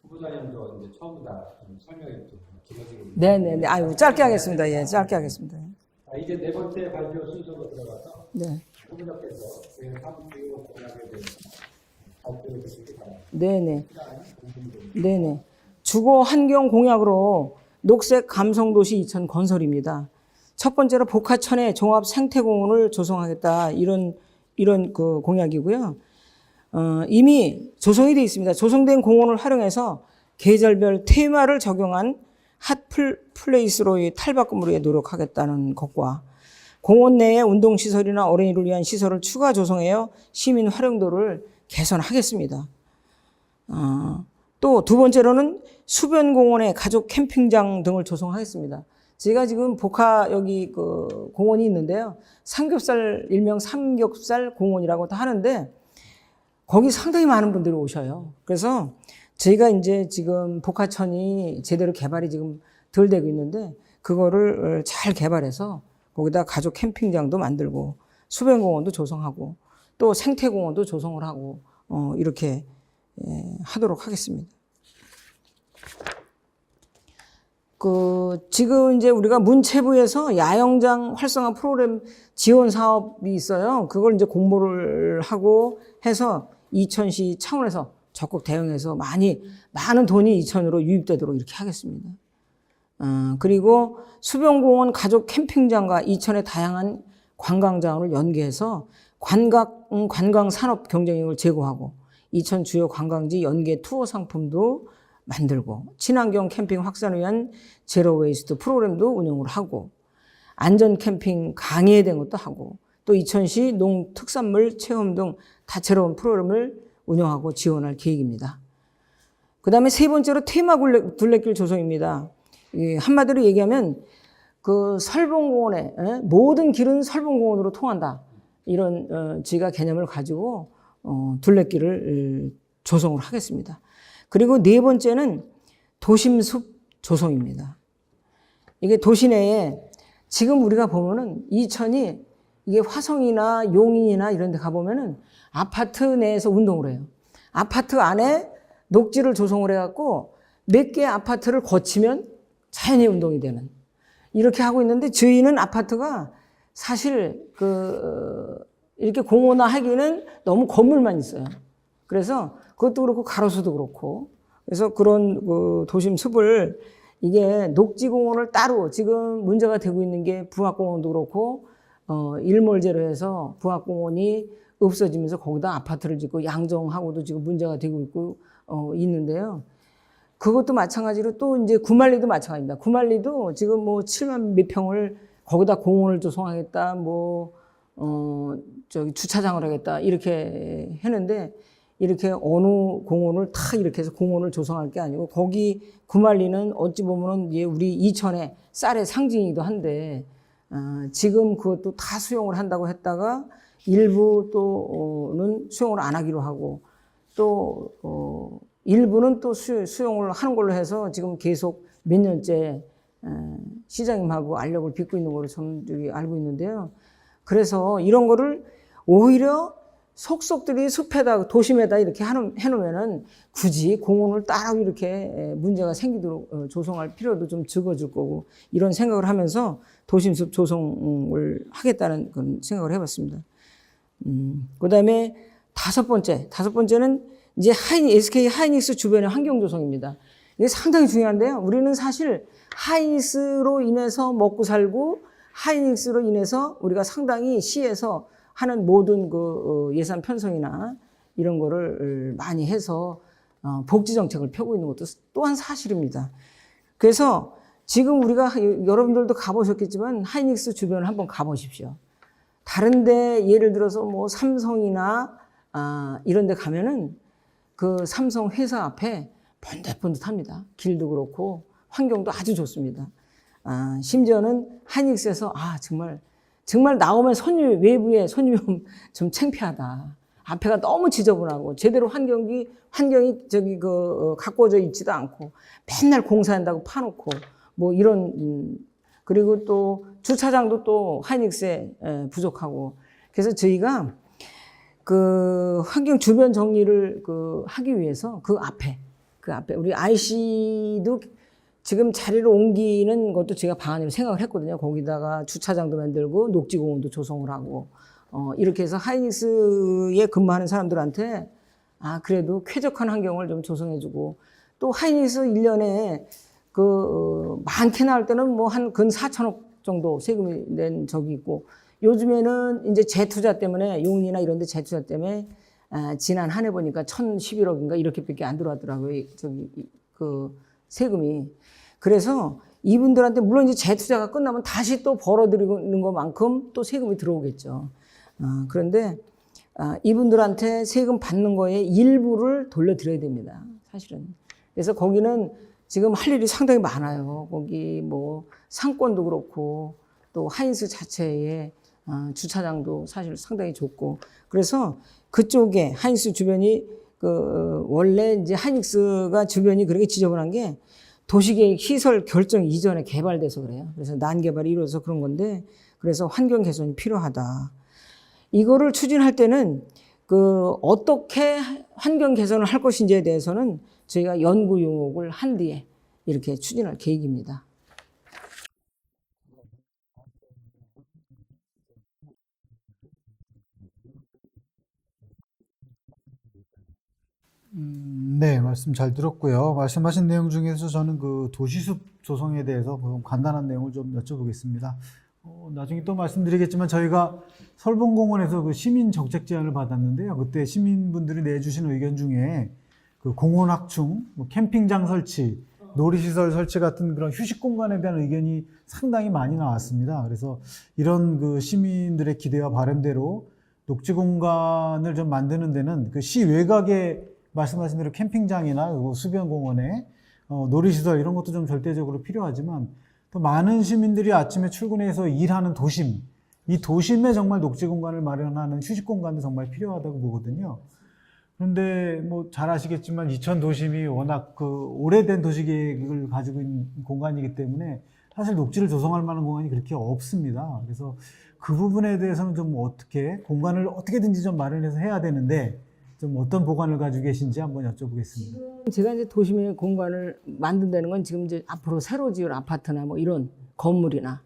후보자님도 이제 처음부터 좀 설명이 좀 길어지고 있습니다. 네네네. 아유, 짧게 하겠습니다. 예, 짧게 하겠습니다. 이제 네 번째 발표 순서로 들어가서 네. 후보자께서 제3주요 공약에 대해서 발표해 주시기 바랍니다. 네네. 네네. 주거 환경 공약으로 녹색 감성도시 이천 건설입니다. 첫 번째로 복하천에 종합 생태공원을 조성하겠다 이런 그 공약이고요. 이미 조성이 되어 있습니다. 조성된 공원을 활용해서 계절별 테마를 적용한 핫플레이스로의 탈바꿈으로 노력하겠다는 것과 공원 내에 운동시설이나 어린이를 위한 시설을 추가 조성하여 시민 활용도를 개선하겠습니다. 또 두 번째로는 수변공원에 가족 캠핑장 등을 조성하겠습니다. 제가 지금 복화 여기 그 공원이 있는데요. 일명 삼겹살 공원이라고도 하는데 거기 상당히 많은 분들이 오셔요. 그래서 저희가 이제 지금 복화천이 제대로 개발이 지금 덜 되고 있는데 그거를 잘 개발해서 거기다 가족 캠핑장도 만들고 수변공원도 조성하고 또 생태공원도 조성을 하고 이렇게 하도록 하겠습니다. 지금 이제 우리가 문체부에서 야영장 활성화 프로그램 지원 사업이 있어요. 그걸 이제 공모를 하고 해서 이천시 차원에서 적극 대응해서 많은 돈이 이천으로 유입되도록 이렇게 하겠습니다. 그리고 수변공원 가족 캠핑장과 이천의 다양한 관광자원을 연계해서 관광 산업 경쟁력을 제고하고 이천 주요 관광지 연계 투어 상품도 만들고 친환경 캠핑 확산을 위한 제로 웨이스트 프로그램도 운영을 하고 안전 캠핑 강의에 대한 것도 하고 또 이천시 농특산물 체험 등 다채로운 프로그램을 운영하고 지원할 계획입니다. 그 다음에 세 번째로 테마 둘레길 조성입니다. 한마디로 얘기하면 그 설봉공원에 모든 길은 설봉공원으로 통한다. 이런 저희가 개념을 가지고 둘레길을 조성을 하겠습니다. 그리고 네 번째는 도심숲 조성입니다. 이게 도시 내에 지금 우리가 보면은 이천이 이게 화성이나 용인이나 이런 데 가보면은 아파트 내에서 운동을 해요. 아파트 안에 녹지를 조성을 해갖고 몇 개의 아파트를 거치면 자연히 운동이 되는 이렇게 하고 있는데 저희는 아파트가 사실 이렇게 공원화 하기는 너무 건물만 있어요. 그래서 그것도 그렇고 가로수도 그렇고 그래서 그런 도심 숲을 이게 녹지공원을 따로 지금 문제가 되고 있는 게 부학공원도 그렇고 일몰제로 해서 부학공원이 없어지면서 거기다 아파트를 짓고 양정하고도 지금 문제가 되고 있고 있는데요. 그것도 마찬가지로 또 이제 구말리도 마찬가지입니다. 구말리도 지금 뭐 7만 몇 평을 거기다 공원을 조성하겠다, 주차장을 하겠다 이렇게 했는데 이렇게 어느 공원을 다 이렇게 해서 공원을 조성할 게 아니고 거기 구말리는 어찌 보면은 우리 이천의 쌀의 상징이기도 한데 지금 그것도 다 수용을 한다고 했다가 일부 또는 수용을 안 하기로 하고 또 일부는 또 수용을 하는 걸로 해서 지금 계속 몇 년째 시장님하고 알력을 빚고 있는 걸로 저는 알고 있는데요. 그래서 이런 거를 오히려 속속들이 숲에다 도심에다 이렇게 해놓으면은 굳이 공원을 따로 이렇게 문제가 생기도록 조성할 필요도 좀 적어질 거고 이런 생각을 하면서 도심숲 조성을 하겠다는 그런 생각을 해봤습니다. 그다음에 다섯 번째는 이제 SK 하이닉스 주변의 환경 조성입니다. 이게 상당히 중요한데요. 우리는 사실 하이닉스로 인해서 먹고 살고 하이닉스로 인해서 우리가 상당히 시에서 하는 모든 그 예산 편성이나 이런 거를 많이 해서 복지 정책을 펴고 있는 것도 또한 사실입니다. 그래서 지금 우리가 여러분들도 가보셨겠지만 하이닉스 주변을 한번 가보십시오. 다른데 예를 들어서 뭐 삼성이나 이런 데 가면은 그 삼성 회사 앞에 번듯번듯합니다. 길도 그렇고 환경도 아주 좋습니다. 심지어는 하이닉스에서 정말 나오면 외부에 손님이 오면 좀 창피하다. 앞에가 너무 지저분하고 제대로 환경이 가꿔져 있지도 않고 맨날 공사한다고 파놓고 뭐 이런 그리고 또 주차장도 또 하이닉스에 부족하고 그래서 저희가 그 환경 주변 정리를 하기 위해서 그 앞에 우리 IC도 지금 자리를 옮기는 것도 제가 방안으로 생각을 했거든요. 거기다가 주차장도 만들고 녹지공원도 조성을 하고 이렇게 해서 하이닉스에 근무하는 사람들한테 그래도 쾌적한 환경을 좀 조성해주고 또 하이닉스 1년에 많게 나올 때는 뭐 한 근 4천억 정도 세금이 낸 적이 있고 요즘에는 이제 재투자 때문에 용인이나 이런 데 재투자 때문에 지난 한 해 보니까 1,011억인가 이렇게밖에 안 들어왔더라고요. 세금이. 그래서 이분들한테 물론 이제 재투자가 끝나면 다시 또 벌어들이는 것만큼 또 세금이 들어오겠죠. 그런데 이분들한테 세금 받는 거에 일부를 돌려드려야 됩니다. 사실은. 그래서 거기는 지금 할 일이 상당히 많아요. 거기 뭐 상권도 그렇고 또 하이닉스 자체의 주차장도 사실 상당히 좋고 그래서 그쪽에 하이닉스 주변이 원래 이제 하이닉스가 주변이 그렇게 지저분한 게 도시계획 시설 결정 이전에 개발돼서 그래요. 그래서 난개발이 이루어져서 그런 건데 그래서 환경 개선이 필요하다. 이거를 추진할 때는 어떻게 환경 개선을 할 것인지에 대해서는 저희가 연구 용역을 한 뒤에 이렇게 추진할 계획입니다. 네, 말씀 잘 들었고요. 말씀하신 내용 중에서 저는 그 도시숲 조성에 대해서 간단한 내용을 좀 여쭤보겠습니다. 나중에 또 말씀드리겠지만 저희가 설봉공원에서 그 시민 정책 제안을 받았는데요. 그때 시민분들이 내주신 의견 중에 그 공원 확충, 뭐 캠핑장 설치, 놀이시설 설치 같은 그런 휴식 공간에 대한 의견이 상당히 많이 나왔습니다. 그래서 이런 그 시민들의 기대와 바람대로 녹지 공간을 좀 만드는 데는 그 시 외곽에 말씀하신 대로 캠핑장이나 수변공원에 놀이시설 이런 것도 좀 절대적으로 필요하지만 또 많은 시민들이 아침에 출근해서 일하는 도심, 이 도심에 정말 녹지 공간을 마련하는 휴식 공간도 정말 필요하다고 보거든요. 그런데 뭐 잘 아시겠지만 이천 도심이 워낙 오래된 도시계획을 가지고 있는 공간이기 때문에 사실 녹지를 조성할 만한 공간이 그렇게 없습니다. 그래서 그 부분에 대해서는 좀 어떻게 공간을 어떻게든지 좀 마련해서 해야 되는데 좀 어떤 보관을 가지고 계신지 한번 여쭤보겠습니다. 제가 이제 도심의 공간을 만든다는 건 지금 이제 앞으로 새로 지을 아파트나 뭐 이런 건물이나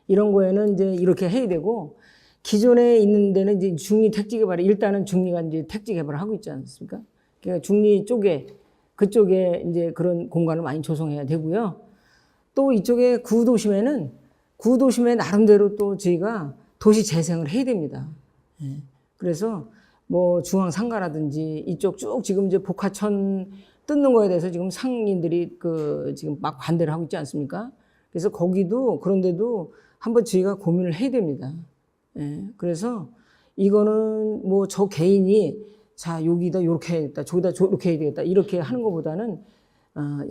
이런 거에는 이제 이렇게 해야 되고 기존에 있는 데는 이제 중리 택지 개발이 일단은 중리가 이제 택지 개발을 하고 있지 않습니까? 그러니까 중리 그쪽에 이제 그런 공간을 많이 조성해야 되고요. 또 이쪽에 구도심에 나름대로 또 저희가 도시 재생을 해야 됩니다. 그래서 뭐 중앙상가라든지 이쪽 쭉 지금 이제 복화천 뜯는 거에 대해서 지금 상인들이 지금 막 반대를 하고 있지 않습니까? 그래서 그런데도 한번 저희가 고민을 해야 됩니다. 그래서 이거는 뭐 저 개인이 여기다 요렇게 해야겠다, 저기다 저렇게 해야 되겠다 이렇게 하는 것보다는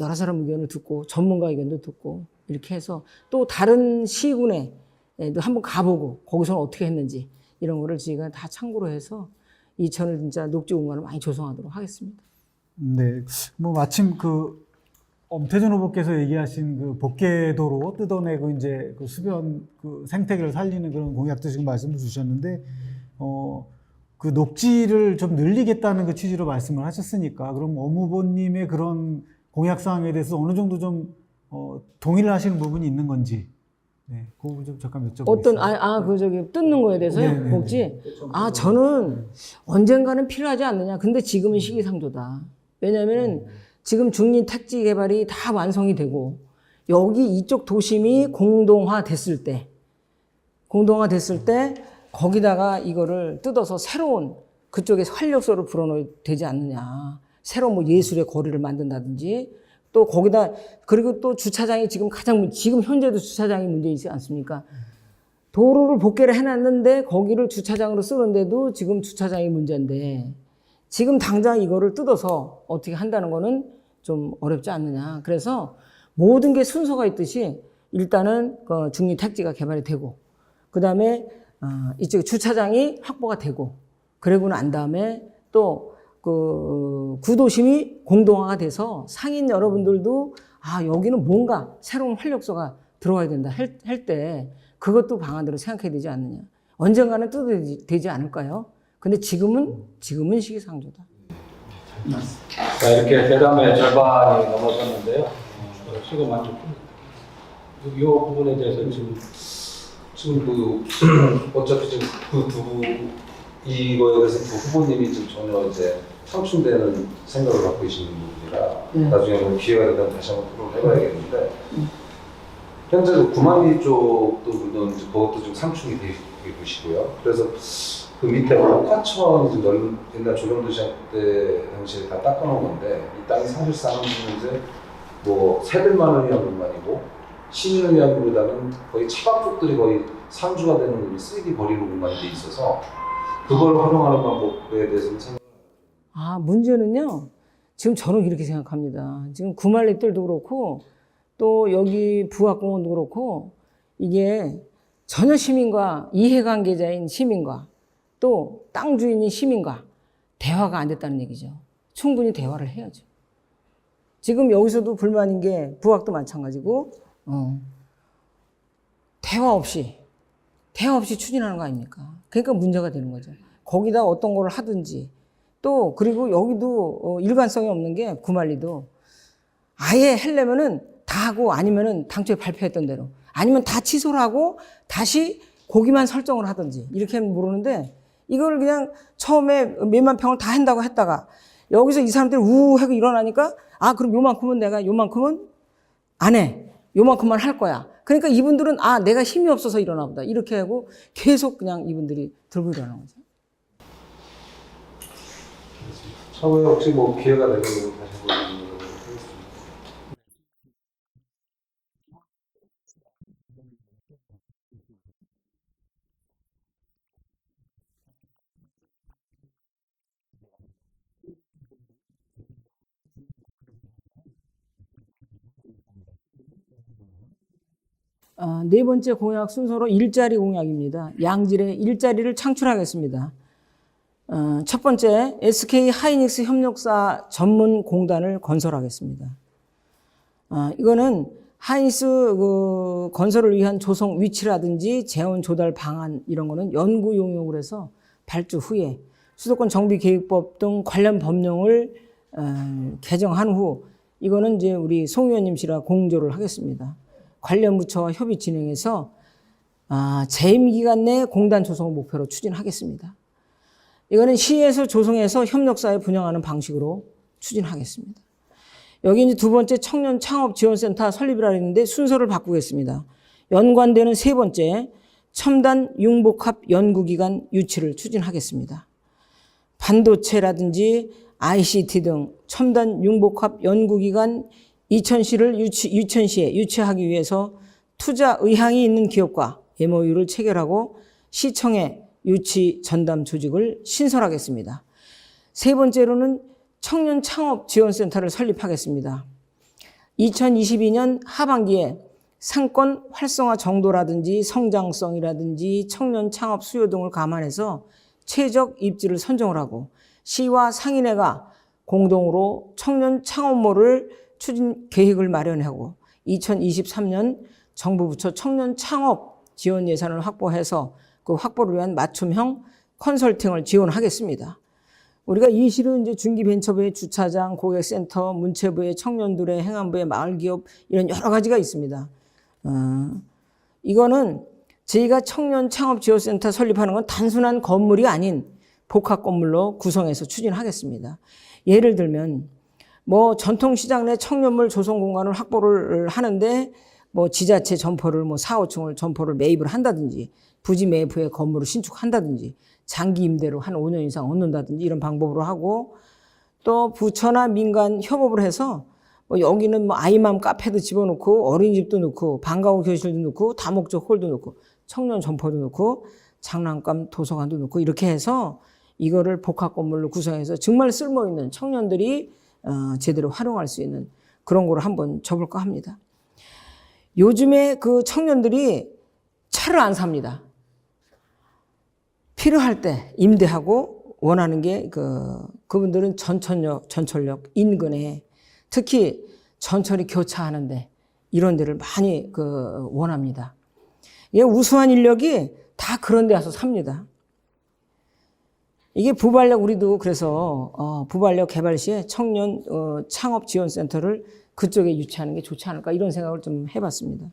여러 사람 의견을 듣고 전문가 의견도 듣고 이렇게 해서 또 다른 시군에도 한번 가보고 거기서는 어떻게 했는지 이런 거를 저희가 다 참고로 해서 이천을 진짜 녹지 공간을 많이 조성하도록 하겠습니다. 네, 뭐 마침 엄태준 후보께서 얘기하신 법계도로 뜯어내고 이제 수변 생태계를 살리는 그런 공약도 지금 말씀을 주셨는데 그 녹지를 좀 늘리겠다는 그 취지로 말씀을 하셨으니까 그럼 엄 후보님의 그런 공약 사항에 대해서 어느 정도 좀 동의를 하시는 부분이 있는 건지 네, 그 부분 좀 잠깐 여쭤보겠습니다. 어떤 그 저기 뜯는 거에 대해서요? 네네네. 복지? 저는 언젠가는 필요하지 않느냐. 근데 지금은 시기상조다. 왜냐하면 지금 중립 택지 개발이 다 완성이 되고 여기 이쪽 도심이 공동화됐을 때 거기다가 이거를 뜯어서 새로운 그쪽에 활력소를 불어넣어야 되지 않느냐. 새로운 뭐 예술의 거리를 만든다든지 또 거기다 그리고 또 주차장이 지금 지금 현재도 주차장이 문제 있지 않습니까? 도로를 복개를 해놨는데 거기를 주차장으로 쓰는데도 지금 주차장이 문제인데 지금 당장 이거를 뜯어서 어떻게 한다는 거는 좀 어렵지 않느냐. 그래서 모든 게 순서가 있듯이 일단은 그 중립 택지가 개발이 되고 그 다음에 이쪽에 주차장이 확보가 되고 그러고 난 다음에 또 그 구도심이 공동화가 돼서 상인 여러분들도 여기는 뭔가 새로운 활력소가 들어와야 된다 할 때 그것도 방안으로 생각해야 되지 않느냐. 언젠가는 되지 않을까요? 근데 지금은 시기상조다. 자, 이렇게 대담의 절반이 넘어졌는데요. 수고 많으셨습니다. 이 부분에 대해서 지금 어차피 지금 이거에 대해서 두 후보님이 지금 전혀 이제 상충되는 생각을 갖고 계시는 분이라 나중에 뭐 기회가 되면 다시 한번 토론을 해봐야겠는데 현재 그 구만리 쪽도 물론 이제 그것도 좀 상충이 되고 계시고요. 그래서 그 밑에 옥화천 지금 옛날 조정도시장 때 당시에 다 닦아놓은 건데 이 땅이 사실상은 이제 뭐 새들만 의한 공간이고 시민을 위한 공간보다는 거의 차박족들이 거의 상주가 되는 쓰레기 버리는 공간이 돼 있어서 그걸 활용하는 방법에 대해서는 문제는요. 지금 저는 이렇게 생각합니다. 지금 구말리들도 그렇고 또 여기 부학공원도 그렇고 이게 전혀 시민과 이해관계자인 시민과 또 땅 주인인 시민과 대화가 안 됐다는 얘기죠. 충분히 대화를 해야죠. 지금 여기서도 불만인 게 부학도 마찬가지고 대화 없이 추진하는 거 아닙니까? 그러니까 문제가 되는 거죠. 거기다 어떤 거를 하든지 또 그리고 여기도 일관성이 없는 게 구말리도 아예 하려면은 다 하고 아니면은 당초에 발표했던 대로 아니면 다 취소를 하고 다시 거기만 설정을 하든지 이렇게 하면 모르는데 이걸 그냥 처음에 몇만 평을 다 한다고 했다가 여기서 이 사람들이 하고 일어나니까 그럼 요만큼은 내가 요만큼은 안 해. 요만큼만 할 거야. 그러니까 이분들은 내가 힘이 없어서 일어나 보다. 이렇게 하고 계속 그냥 이분들이 들고 일어나는 거죠. 차후에 혹시 뭐 기회가 되면 다시 한번 하겠습니다. 네 번째 공약 순서로 일자리 공약입니다. 양질의 일자리를 창출하겠습니다. 첫 번째, SK 하이닉스 협력사 전문 공단을 건설하겠습니다. 이거는 하이닉스 건설을 위한 조성 위치라든지 재원 조달 방안 이런 거는 연구 용역으로 해서 발주 후에 수도권 정비계획법 등 관련 법령을 개정한 후 이거는 이제 우리 송 의원님씨라 공조를 하겠습니다. 관련 부처와 협의 진행해서 재임 기간 내 공단 조성을 목표로 추진하겠습니다. 이거는 시에서 조성해서 협력사에 분양하는 방식으로 추진하겠습니다. 여기 이제 두 번째 청년 창업 지원센터 설립이라 했는데 순서를 바꾸겠습니다. 연관되는 세 번째 첨단 융복합 연구기관 유치를 추진하겠습니다. 반도체라든지 ICT 등 첨단 융복합 연구기관 이천시에 유치하기 위해서 투자 의향이 있는 기업과 MOU를 체결하고 시청에 유치 전담 조직을 신설하겠습니다. 세 번째로는 청년 창업 지원센터를 설립하겠습니다. 2022년 하반기에 상권 활성화 정도라든지 성장성이라든지 청년 창업 수요 등을 감안해서 최적 입지를 선정을 하고 시와 상인회가 공동으로 청년 창업몰을 추진 계획을 마련하고 2023년 정부 부처 청년 창업 지원 예산을 확보해서 그 확보를 위한 맞춤형 컨설팅을 지원하겠습니다. 우리가 이 시는 이제 중기벤처부의 주차장, 고객센터, 문체부의 청년들의 행안부의 마을기업 이런 여러 가지가 있습니다. 이거는 저희가 청년 창업지원센터 설립하는 건 단순한 건물이 아닌 복합 건물로 구성해서 추진하겠습니다. 예를 들면 뭐 전통시장 내 청년물 조성 공간을 확보를 하는데 뭐 지자체 점포를 뭐 4, 5층을 점포를 매입을 한다든지 부지 매입 후에 건물을 신축한다든지 장기 임대로 한 5년 이상 얻는다든지 이런 방법으로 하고 또 부처나 민간 협업을 해서 뭐 여기는 뭐 아이맘 카페도 집어넣고 어린이집도 넣고 방과후 교실도 넣고 다목적 홀도 넣고 청년 점포도 넣고 장난감 도서관도 넣고 이렇게 해서 이거를 복합 건물로 구성해서 정말 쓸모있는 청년들이 제대로 활용할 수 있는 그런 거를 한번 줘볼까 합니다. 요즘에 그 청년들이 차를 안 삽니다. 필요할 때 임대하고 원하는 게 그분들은 전철역 인근에 특히 전철이 교차하는데 이런 데를 많이 원합니다. 예, 우수한 인력이 다 그런 데 와서 삽니다. 이게 부발력 우리도 그래서 부발력 개발 시에 청년 창업 지원센터를 그쪽에 유치하는 게 좋지 않을까 이런 생각을 좀 해봤습니다.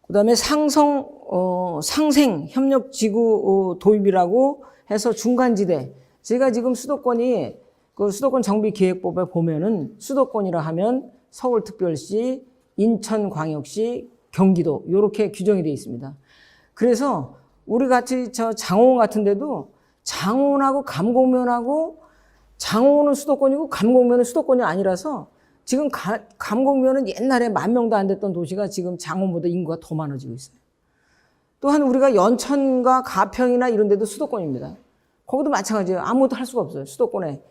그다음에 상생 협력지구 도입이라고 해서 중간지대. 제가 지금 수도권이 그 수도권 정비기획법에 보면은 수도권이라 하면 서울특별시, 인천광역시, 경기도 이렇게 규정이 되어 있습니다. 그래서 우리 같이 저 장호원 같은 데도 장호원하고 감곡면하고 장호원은 수도권이고 감곡면은 수도권이 아니라서 지금 감곡면은 옛날에 10,000명도 안 됐던 도시가 지금 장호원보다 인구가 더 많아지고 있어요. 또한 우리가 연천과 가평이나 이런 데도 수도권입니다. 거기도 마찬가지예요. 아무것도 할 수가 없어요. 수도권에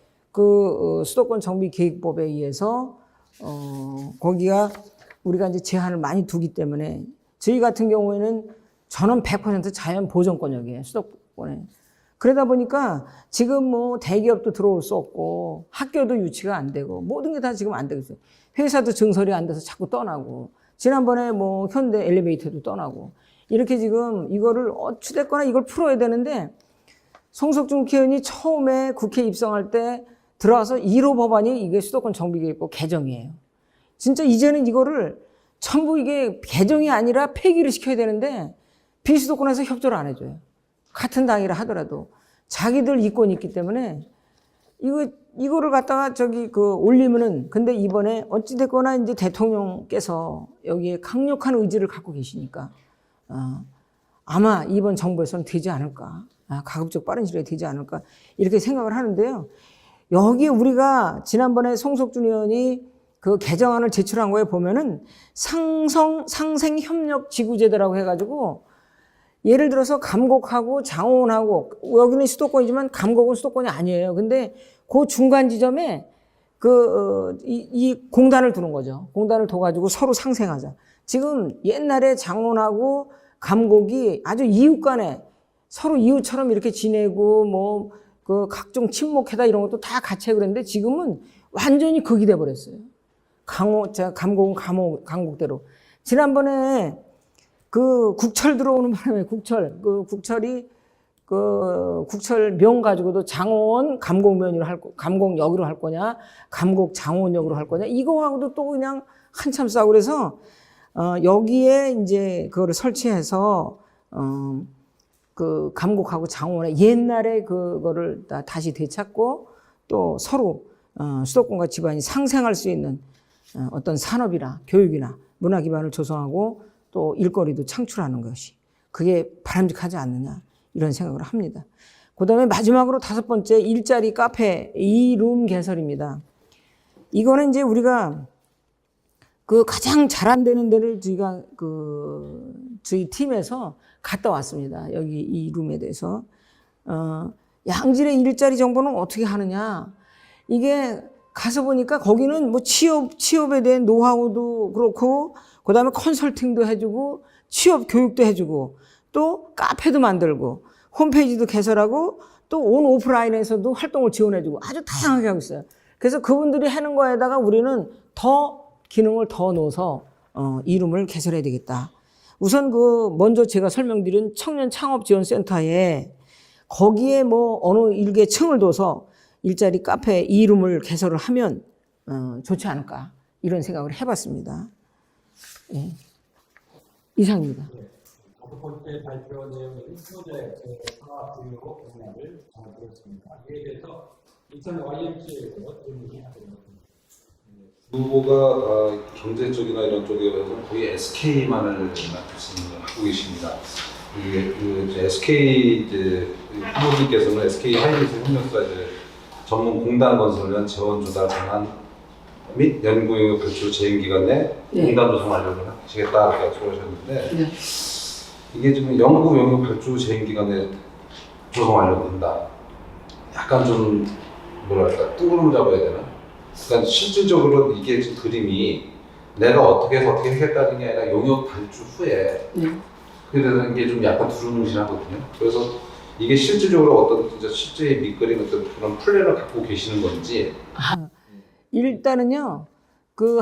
수도권 정비계획법에 의해서 거기가 우리가 이제 제한을 많이 두기 때문에 저희 같은 경우에는 전원 100% 자연 보존권역이에요. 수도권에. 그러다 보니까 지금 뭐 대기업도 들어올 수 없고 학교도 유치가 안 되고 모든 게 다 지금 안 되고 있어요. 회사도 증설이 안 돼서 자꾸 떠나고 지난번에 뭐 현대 엘리베이터도 떠나고 이렇게 지금 이거를 어찌됐거나 이걸 풀어야 되는데 송석준 국회의원이 처음에 국회 입성할 때 들어와서 1호 법안이 이게 수도권 정비계획법 개정이에요. 진짜 이제는 이거를 전부 이게 개정이 아니라 폐기를 시켜야 되는데 비수도권에서 협조를 안 해줘요. 같은 당이라 하더라도 자기들 이권이 있기 때문에 이거를 갖다가 올리면은 근데 이번에 어찌됐거나 이제 대통령께서 여기에 강력한 의지를 갖고 계시니까 아마 이번 정부에서는 되지 않을까. 가급적 빠른 시일에 되지 않을까. 이렇게 생각을 하는데요. 여기에 우리가 지난번에 송석준 의원이 그 개정안을 제출한 거에 보면은 상생협력지구제도라고 해가지고 예를 들어서 감곡하고 장호원하고 여기는 수도권이지만 감곡은 수도권이 아니에요. 근데 그 중간 지점에 이 공단을 두는 거죠. 공단을 둬가지고 서로 상생하자. 지금 옛날에 장호원하고 감곡이 아주 이웃 간에 서로 이웃처럼 이렇게 지내고 각종 친목회다 이런 것도 다 같이 해 그랬는데 지금은 완전히 극이 돼 버렸어요. 감곡은 감곡대로. 지난번에 국철 들어오는 바람에 국철이 국철명 가지고도 장호원 감곡역으로 할 거냐, 감곡 장호원역으로 할 거냐, 이거하고도 또 그냥 한참 싸우고 그래서, 여기에 이제 그거를 설치해서, 감곡하고 장호원에 옛날에 그거를 다시 되찾고 또 서로, 수도권과 지방이 상생할 수 있는 어떤 산업이나 교육이나 문화 기반을 조성하고 또 일거리도 창출하는 것이 그게 바람직하지 않느냐 이런 생각을 합니다. 그다음에 마지막으로 5번째 일자리 카페 이룸 개설입니다. 이거는 이제 우리가 가장 잘 안 되는 데를 저희가 저희 팀에서 갔다 왔습니다. 여기 이 룸에 대해서 양질의 일자리 정보는 어떻게 하느냐 이게 가서 보니까 거기는 뭐 취업에 대한 노하우도 그렇고 그다음에 컨설팅도 해주고 취업 교육도 해주고 또 카페도 만들고 홈페이지도 개설하고 또 온 오프라인에서도 활동을 지원해주고 아주 다양하게 하고 있어요. 그래서 그분들이 하는 거에다가 우리는 더 기능을 더 넣어서 이름을 개설해야 되겠다. 우선 먼저 제가 설명드린 청년 창업 지원 센터에 거기에 어느 일개층을 둬서 일자리 카페 이름을 개설을 하면 좋지 않을까 이런 생각을 해봤습니다. 예. 이상입니다. 다섯 번째 발표 내용인 후보자의 사업주요 공약을 정하겠습니다. 이에 대해서 인천 YMCA에서 질문이 드립니다. 후보가 경제적이나 이런 쪽에서 거의 SK만을 말씀을 하고 계십니다. SK 후보님께서는 SK 하이닉스 협력사 전문 공단 건설련 재원 조달 방안 및 연구 영역 발주 재임 기간 내 공단 조성 완료를 하시겠다 이렇게 약속하셨는데 네. 이게 지금 연구 영역 발주 재임 기간에 조성 완료된다. 약간 좀 뭐랄까 뜬구름을 잡아야 되나? 그러니까 실질적으로 이게 지금 그림이 내가 어떻게 해서 어떻게 하겠다는 게 아니라 용역 발주 후에 네. 그래서 이게 좀 약간 두루뭉실하거든요. 그래서 이게 실질적으로 어떤 진짜 실제의 밑그림 어떤 그런 플랜을 갖고 계시는 건지. 일단은요,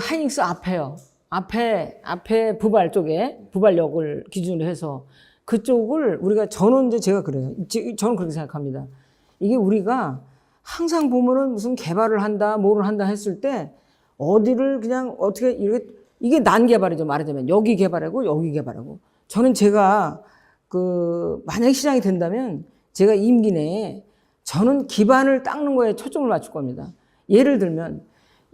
하이닉스 앞에요. 앞에 부발 쪽에, 부발역을 기준으로 해서 그쪽을 저는 이제 제가 그래요. 저는 그렇게 생각합니다. 이게 우리가 항상 보면은 무슨 개발을 한다, 뭐를 한다 했을 때 어디를 그냥 어떻게 이게 난개발이죠. 말하자면 여기 개발하고 여기 개발하고. 저는 제가 만약 시장이 된다면 제가 임기 내에 저는 기반을 닦는 거에 초점을 맞출 겁니다. 예를 들면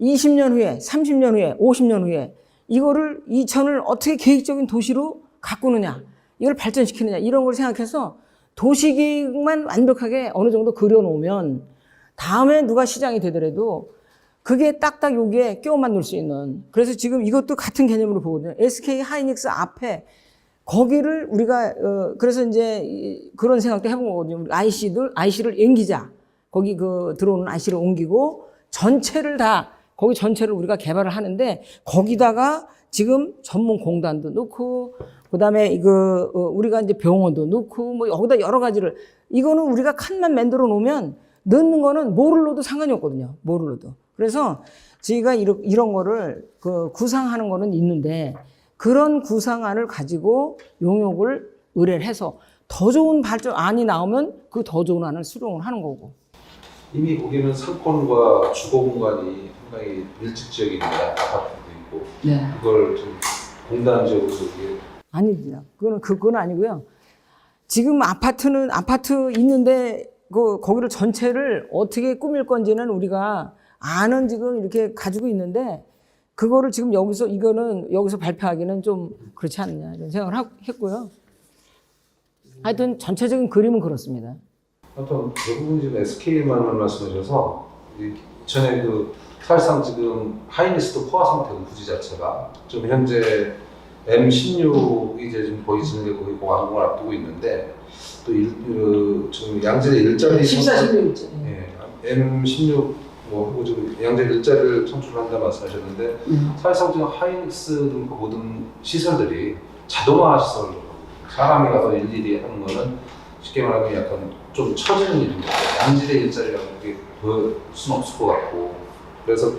20년 후에, 30년 후에, 50년 후에 이거를 이천을 어떻게 계획적인 도시로 가꾸느냐, 이걸 발전시키느냐 이런 걸 생각해서 도시계획만 완벽하게 어느 정도 그려놓으면 다음에 누가 시장이 되더라도 그게 딱딱 여기에 끼워 만들 수 있는. 그래서 지금 이것도 같은 개념으로 보거든요. SK 하이닉스 앞에 거기를 우리가 그래서 이제 그런 생각도 해본 거거든요. IC를 옮기자. 거기 들어오는 IC를 옮기고 전체를 거기 전체를 우리가 개발을 하는데 거기다가 지금 전문 공단도 넣고 그다음에 우리가 이제 병원도 넣고 여기다 여러 가지를 이거는 우리가 칸만 만들어 놓으면 넣는 거는 뭐를 넣어도 상관이 없거든요. 뭐를 넣어도. 그래서 저희가 이런 거를 구상하는 거는 있는데 그런 구상안을 가지고 용역을 의뢰를 해서 더 좋은 발전안이 나오면 그 더 좋은 안을 수용을 하는 거고. 이미 거기는 상권과 주거 공간이 상당히 밀집 지역입니다. 아파트도 있고. 네. 그걸 좀 공단 지역으로 이게 아닙니다. 그건 아니고요. 지금 아파트 있는데 거기를 전체를 어떻게 꾸밀 건지는 우리가 아는 지금 이렇게 가지고 있는데 그거를 지금 여기서 발표하기는 좀 그렇지 않느냐 이런 생각을 했고요. 하여튼 전체적인 그림은 그렇습니다. 하여튼 대부분 지금 SK만 말씀하셔서 이전에 사실상 지금 하이닉스도 포화 상태고 부지 자체가 좀 현재 M16이 이제 지금 거의 진행되고 있고 완공을 앞두고 있는데 또 지금 양재 일자리 14, 16. M16 하고 지금 양재 일자리를 창출한다 말씀하셨는데 사실상 지금 하이닉스 등 모든 시설들이 자동화 시설로 사람이 가서 일일이 하는 거는 쉽게 말하면 약간 좀 처지는 일입니다. 양질의 일자리라고 그게 볼 수는 없을 것 같고 그래서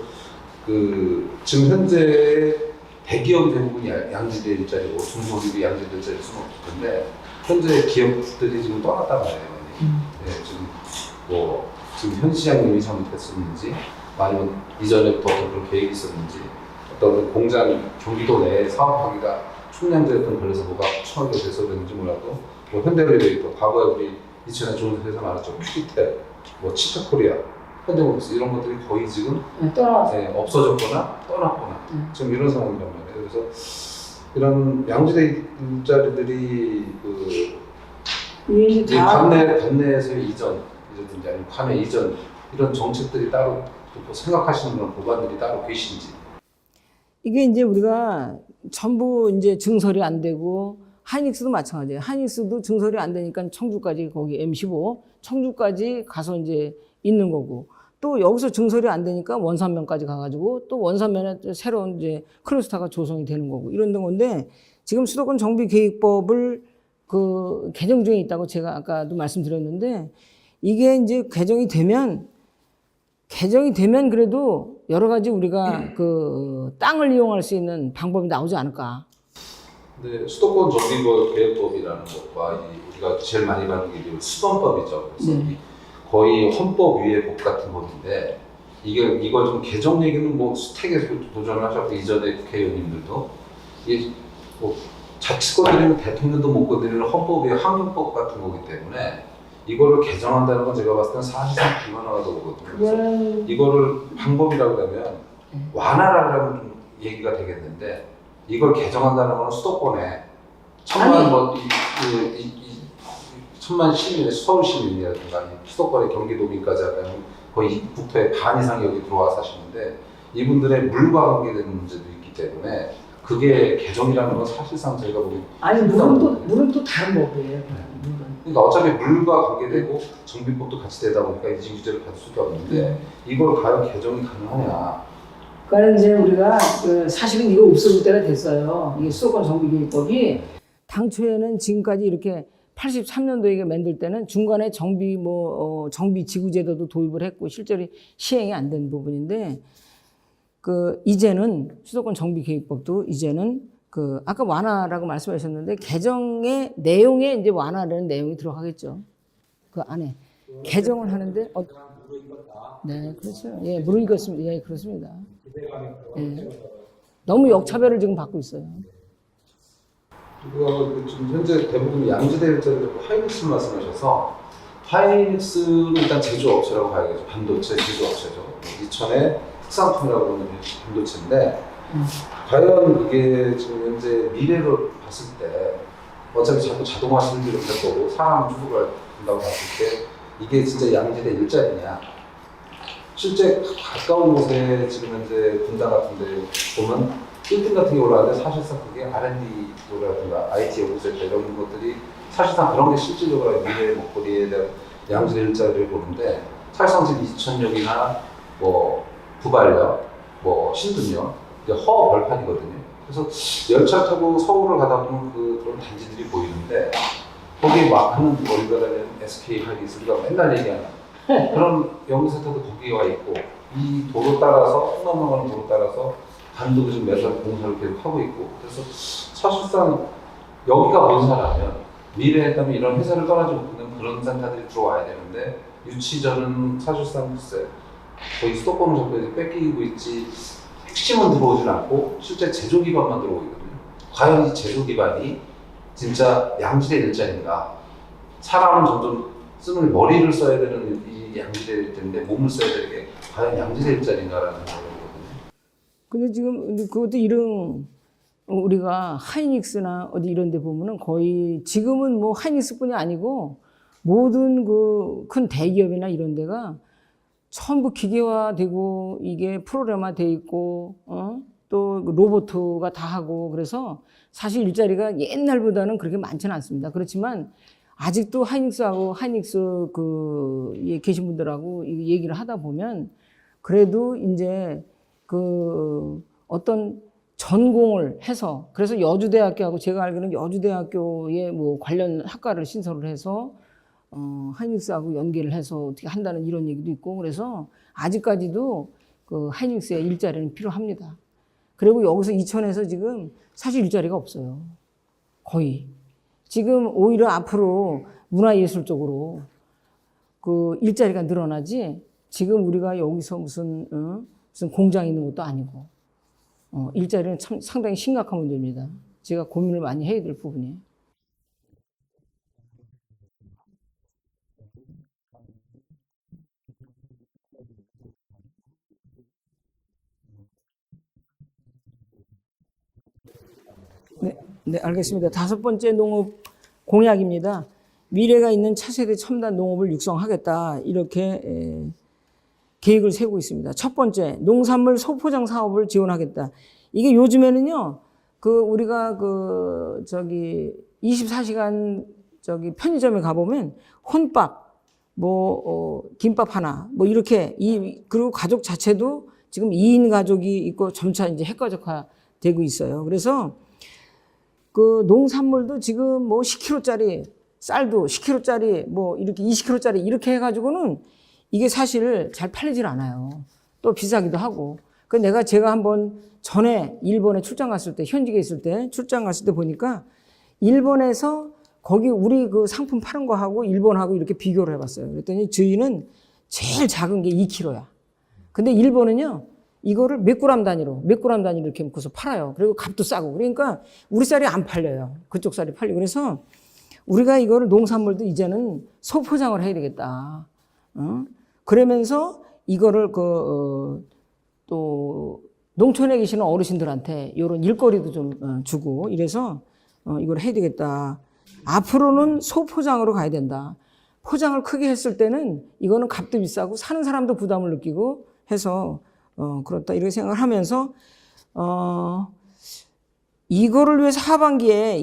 지금 현재 대기업이 대부분 양질의 일자리고 중소기업이 양질의 일자리일 수는 없을 텐데 현재 기업들이 지금 떠났단 말이에요. 네, 지금 현 시장님이 잘못했었는지 아니면 이전에부터 어떤 그런 계획이 있었는지 어떤 공장 경기도 내에 사업하기가 총량제였던 그래서 뭐가 처하게 돼서 그런지 몰라도 현대그레이터 과거에 우리 이천에 좋은 회사 많았죠. 큐디텔, 치타코리아, 현대모비스 이런 것들이 거의 지금 없어졌거나 떠났거나 지금 이런 상황이란 말이에요. 그래서 이런 양질의 일자리들이 관내에서의 이전이라든지 아니면 관내 이전 이런 정책들이 따로 생각하시는 그런 보관들이 따로 계신지. 이게 이제 우리가 전부 이제 증설이 안 되고 하이닉스도 마찬가지예요. 하이닉스도 증설이 안 되니까 청주까지 거기 M15 청주까지 가서 이제 있는 거고 또 여기서 증설이 안 되니까 원산면까지 가가지고 또 원산면에 새로운 이제 클러스터가 조성이 되는 거고 이런 건데 지금 수도권 정비계획법을 개정 중에 있다고 제가 아까도 말씀드렸는데 이게 이제 개정이 되면 그래도 여러 가지 우리가 땅을 이용할 수 있는 방법이 나오지 않을까. 근데 수도권 정비 계획법이라는 것과 우리가 제일 많이 받는 게 수건법이죠. 그래서 네. 거의 헌법 위의 법 같은 법인데 이걸 좀 개정 얘기는 뭐 수택에 도전을 하셨고 이전에 국회의원님들도 이게 뭐 자칫 건드리면 대통령도 못 건드리는 헌법 위의 환경법 같은 거기 때문에 이거를 개정한다는 건 제가 봤을 때는 사실상 불가능하다고 보거든요. 그래서 이거를 방법이라고 하면 완화라는 좀 얘기가 되겠는데 이걸 개정한다는 건 수도권에 천만 시민의 서울 시민이라든가 수도권의 경기도민까지 하면 거의 국토의 반 이상이 여기 들어와 사시는데 이분들의 물과 관계되는 문제도 있기 때문에 그게 개정이라는 건 사실상 저희가 보기엔 아니 물은 또 다른 법이에요. 그러니까 어차피 물과 관계되고 정비법도 같이 되다 보니까 이징규제를 받을 수가 없는데 이걸 과연 개정이 가능하냐. 그러니까 이제 우리가 사실은 이거 없어질 때가 됐어요. 이게 수도권 정비계획법이 당초에는 지금까지 이렇게 83년도에 이게 만들 때는 중간에 정비 지구제도도 도입을 했고 실제로 시행이 안 된 부분인데 이제는 수도권 정비계획법도 이제는 아까 완화라고 말씀하셨는데 개정의 내용에 이제 완화라는 내용이 들어가겠죠. 그 안에 개정을 하는데 네, 그렇죠. 예, 무르익었습니다. 예, 그렇습니다. 예. 너무 역차별을 지금 받고 있어요. 그리고 지금 현재 대부분 양지대 일자리를 하이닉스 말씀하셔서 하이닉스는 일단 제조업체라고 봐야겠죠. 반도체 제조업체죠. 이천의 특산품이라고 하는 반도체인데 과연 이게 지금 현재 미래로 봤을 때 어차피 자꾸 자동화 실비를 할 거고 사람 추구를 한다고 봤을 때 이게 진짜 양지대 일자리냐. 실제 가까운 곳에 지금 현재 분당 같은 데 보면 빌딩 같은 게 올라왔는데 사실상 그게 R&D라든가 IT 연구센터 이런 것들이 사실상 그런 게 실질적으로 미래의 먹거리에 대한 양질의 일자리를 보는데 사실상 지금 이천역이나 뭐 부발역, 뭐 신분역 이게 허벌판이거든요. 그래서 열차 타고 서울을 가다 보면 그런 단지들이 보이는데 거기에 막 하는 우리나라는 SK 하이닉스 우리가 맨날 얘기하는 그런 연구센터도 거기에 와 있고 이 도로 따라서 흥남로가는 도로 따라서 단도도 지금 매달 공사를 계속 하고 있고 그래서 사실상 여기가 본사라면 미래에 따면 이런 회사를 떠나지 못하는 그런 센터들이 들어와야 되는데 유치전은 사실상 글쎄 거의 수도권을 전부 뺏기고 있지 핵심은 들어오진 않고 실제 제조 기반만 들어오고 있거든요. 과연 이 제조 기반이 진짜 양질의 일자리인가? 사람은 점점 쓰는 머리를 써야 되는 이 양질의 일자리인데 몸을 써야 되는 게 과연 양질의 일자리인가라는 거거든요. 근데 지금 그것도 우리가 하이닉스나 어디 이런 데 보면은 거의 지금은 뭐 하이닉스뿐이 아니고 모든 큰 대기업이나 이런 데가 전부 기계화되고 이게 프로그램화돼 있고 또 로봇가 다 하고 그래서 사실 일자리가 옛날보다는 그렇게 많지는 않습니다. 그렇지만 아직도 하이닉스 계신 분들하고 얘기를 하다 보면 그래도 이제 어떤 전공을 해서 그래서 여주대학교하고 제가 알기로는 여주대학교에 뭐 관련 학과를 신설을 해서 하이닉스하고 연계를 해서 어떻게 한다는 이런 얘기도 있고 그래서 아직까지도 하이닉스의 일자리는 필요합니다. 그리고 여기서 이천에서 지금 사실 일자리가 없어요. 거의. 지금 오히려 앞으로 문화예술 쪽으로 일자리가 늘어나지 지금 우리가 여기서 무슨 공장이 있는 것도 아니고 일자리는 참 상당히 심각한 문제입니다. 제가 고민을 많이 해야 될 부분이에요. 네, 알겠습니다. 5번째 농업 공약입니다. 미래가 있는 차세대 첨단 농업을 육성하겠다. 이렇게 계획을 세우고 있습니다. 첫 번째, 농산물 소포장 사업을 지원하겠다. 이게 요즘에는요, 우리가 24시간 편의점에 가보면 혼밥, 김밥 하나, 이렇게, 그리고 가족 자체도 지금 2인 가족이 있고 점차 이제 핵가족화 되고 있어요. 그래서 농산물도 지금 10kg짜리, 쌀도 10kg짜리, 이렇게 20kg짜리 이렇게 해가지고는 이게 사실 잘 팔리질 않아요. 또 비싸기도 하고. 그 제가 한번 전에 일본에 출장 갔을 때, 현직에 있을 때 출장 갔을 때 보니까 일본에서 거기 우리 그 상품 파는 거하고 일본하고 이렇게 비교를 해봤어요. 그랬더니 저희는 제일 작은 게 2kg야. 근데 일본은요, 이거를 몇 그램 단위로 이렇게 묶어서 팔아요. 그리고 값도 싸고. 그러니까 우리 쌀이 안 팔려요. 그쪽 쌀이 팔리고. 그래서 우리가 이거를 농산물도 이제는 소포장을 해야 되겠다. 그러면서 이거를 또 농촌에 계시는 어르신들한테 이런 일거리도 좀 주고 이래서 이걸 해야 되겠다. 앞으로는 소포장으로 가야 된다. 포장을 크게 했을 때는 이거는 값도 비싸고 사는 사람도 부담을 느끼고 해서 그렇다 이렇게 생각을 하면서 이거를 위해서 하반기에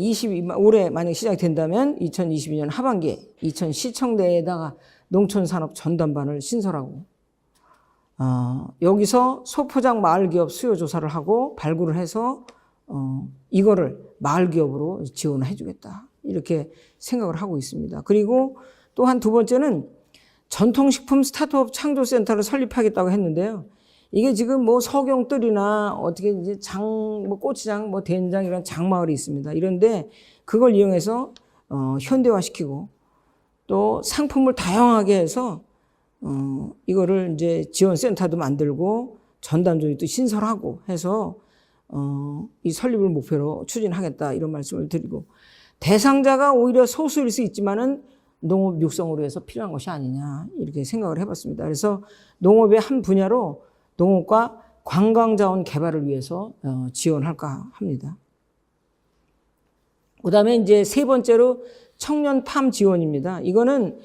올해 만약 시작이 된다면 2022년 하반기에 이천시청대에다가 농촌산업 전담반을 신설하고 여기서 소포장 마을기업 수요조사를 하고 발굴을 해서 이거를 마을기업으로 지원을 해주겠다 이렇게 생각을 하고 있습니다. 그리고 또한 두 번째는 전통식품 스타트업 창조센터를 설립하겠다고 했는데요. 이게 지금 뭐 서경뜰이나 어떻게 이제 뭐 고추장, 뭐 된장 이런 장마을이 있습니다. 이런데 그걸 이용해서 현대화시키고 또 상품을 다양하게 해서 이거를 이제 지원센터도 만들고 전담조직도 신설하고 해서 이 설립을 목표로 추진하겠다 이런 말씀을 드리고 대상자가 오히려 소수일 수 있지만은 농업 육성으로 해서 필요한 것이 아니냐 이렇게 생각을 해봤습니다. 그래서 농업의 한 분야로 농업과 관광자원 개발을 위해서 지원할까 합니다. 그 다음에 이제 세 번째로 청년팜 지원입니다. 이거는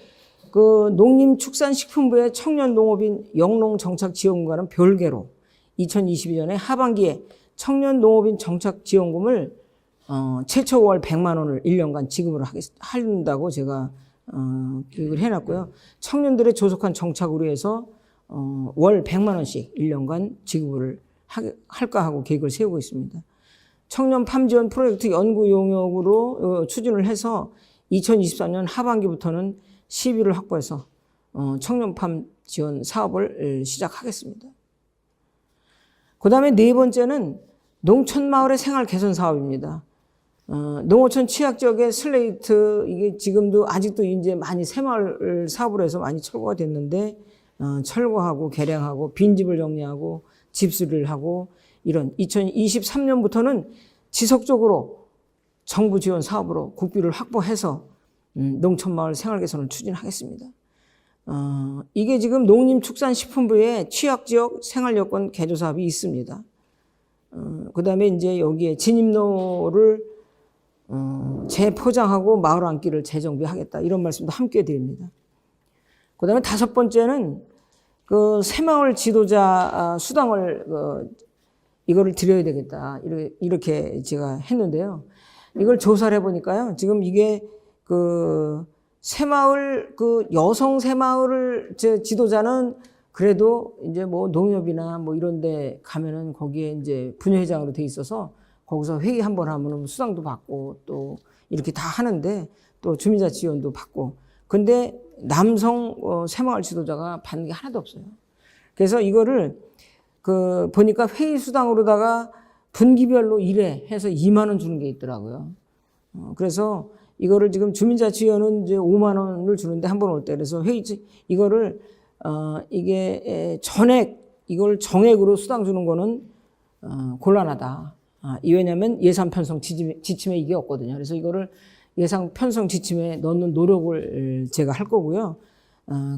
그 농림축산식품부의 청년농업인 영농정착지원과는 별개로 2022년에 하반기에 청년농업인 정착지원금을 최초 월 100만 원을 1년간 지급을 한다고 제가 계획을 해놨고요. 청년들의 조속한 정착으로 해서 월 100만 원씩 1년간 지급을 할까 하고 계획을 세우고 있습니다. 청년 팜 지원 프로젝트 연구 용역으로 추진을 해서 2024년 하반기부터는 시비를 확보해서 청년 팜 지원 사업을 시작하겠습니다. 그 다음에 네 번째는 농촌 마을의 생활 개선 사업입니다. 농어촌 취약 지역의 슬레이트 이게 지금도 아직도 이제 많이 새마을 사업으로 해서 많이 철거가 됐는데 철거하고 개량하고 빈집을 정리하고 집수리를 하고 이런 2023년부터는 지속적으로 정부 지원 사업으로 국비를 확보해서 농촌마을 생활 개선을 추진하겠습니다. 이게 지금 농림축산식품부의 취약지역 생활여건 개조 사업이 있습니다. 그 다음에 이제 여기에 진입로를 재포장하고 마을 안길을 재정비하겠다 이런 말씀도 함께 드립니다. 그 다음에 다섯 번째는 그 새마을 지도자 수당을 이거를 드려야 되겠다 이렇게 제가 했는데요. 이걸 조사를 해보니까요. 지금 이게 그 새마을 그 여성 새마을 지도자는 그래도 이제 뭐 농협이나 뭐 이런 데 가면은 거기에 이제 분회장으로 돼 있어서 거기서 회의 한번 하면은 수당도 받고 또 이렇게 다 하는데 또 주민자 지원도 받고 근데 남성 새마을 지도자가 받는 게 하나도 없어요. 그래서 이거를 그 보니까 회의 수당으로다가 분기별로 1회 해서 2만 원 주는 게 있더라고요. 그래서 이거를 지금 주민자 지원은 이제 5만 원을 주는데 한 번 올 때 그래서 이거를 이게 전액 이걸 정액으로 수당 주는 거는 곤란하다. 왜냐하면 예산 편성 지침에 이게 없거든요. 그래서 이거를 예산 편성 지침에 넣는 노력을 제가 할 거고요.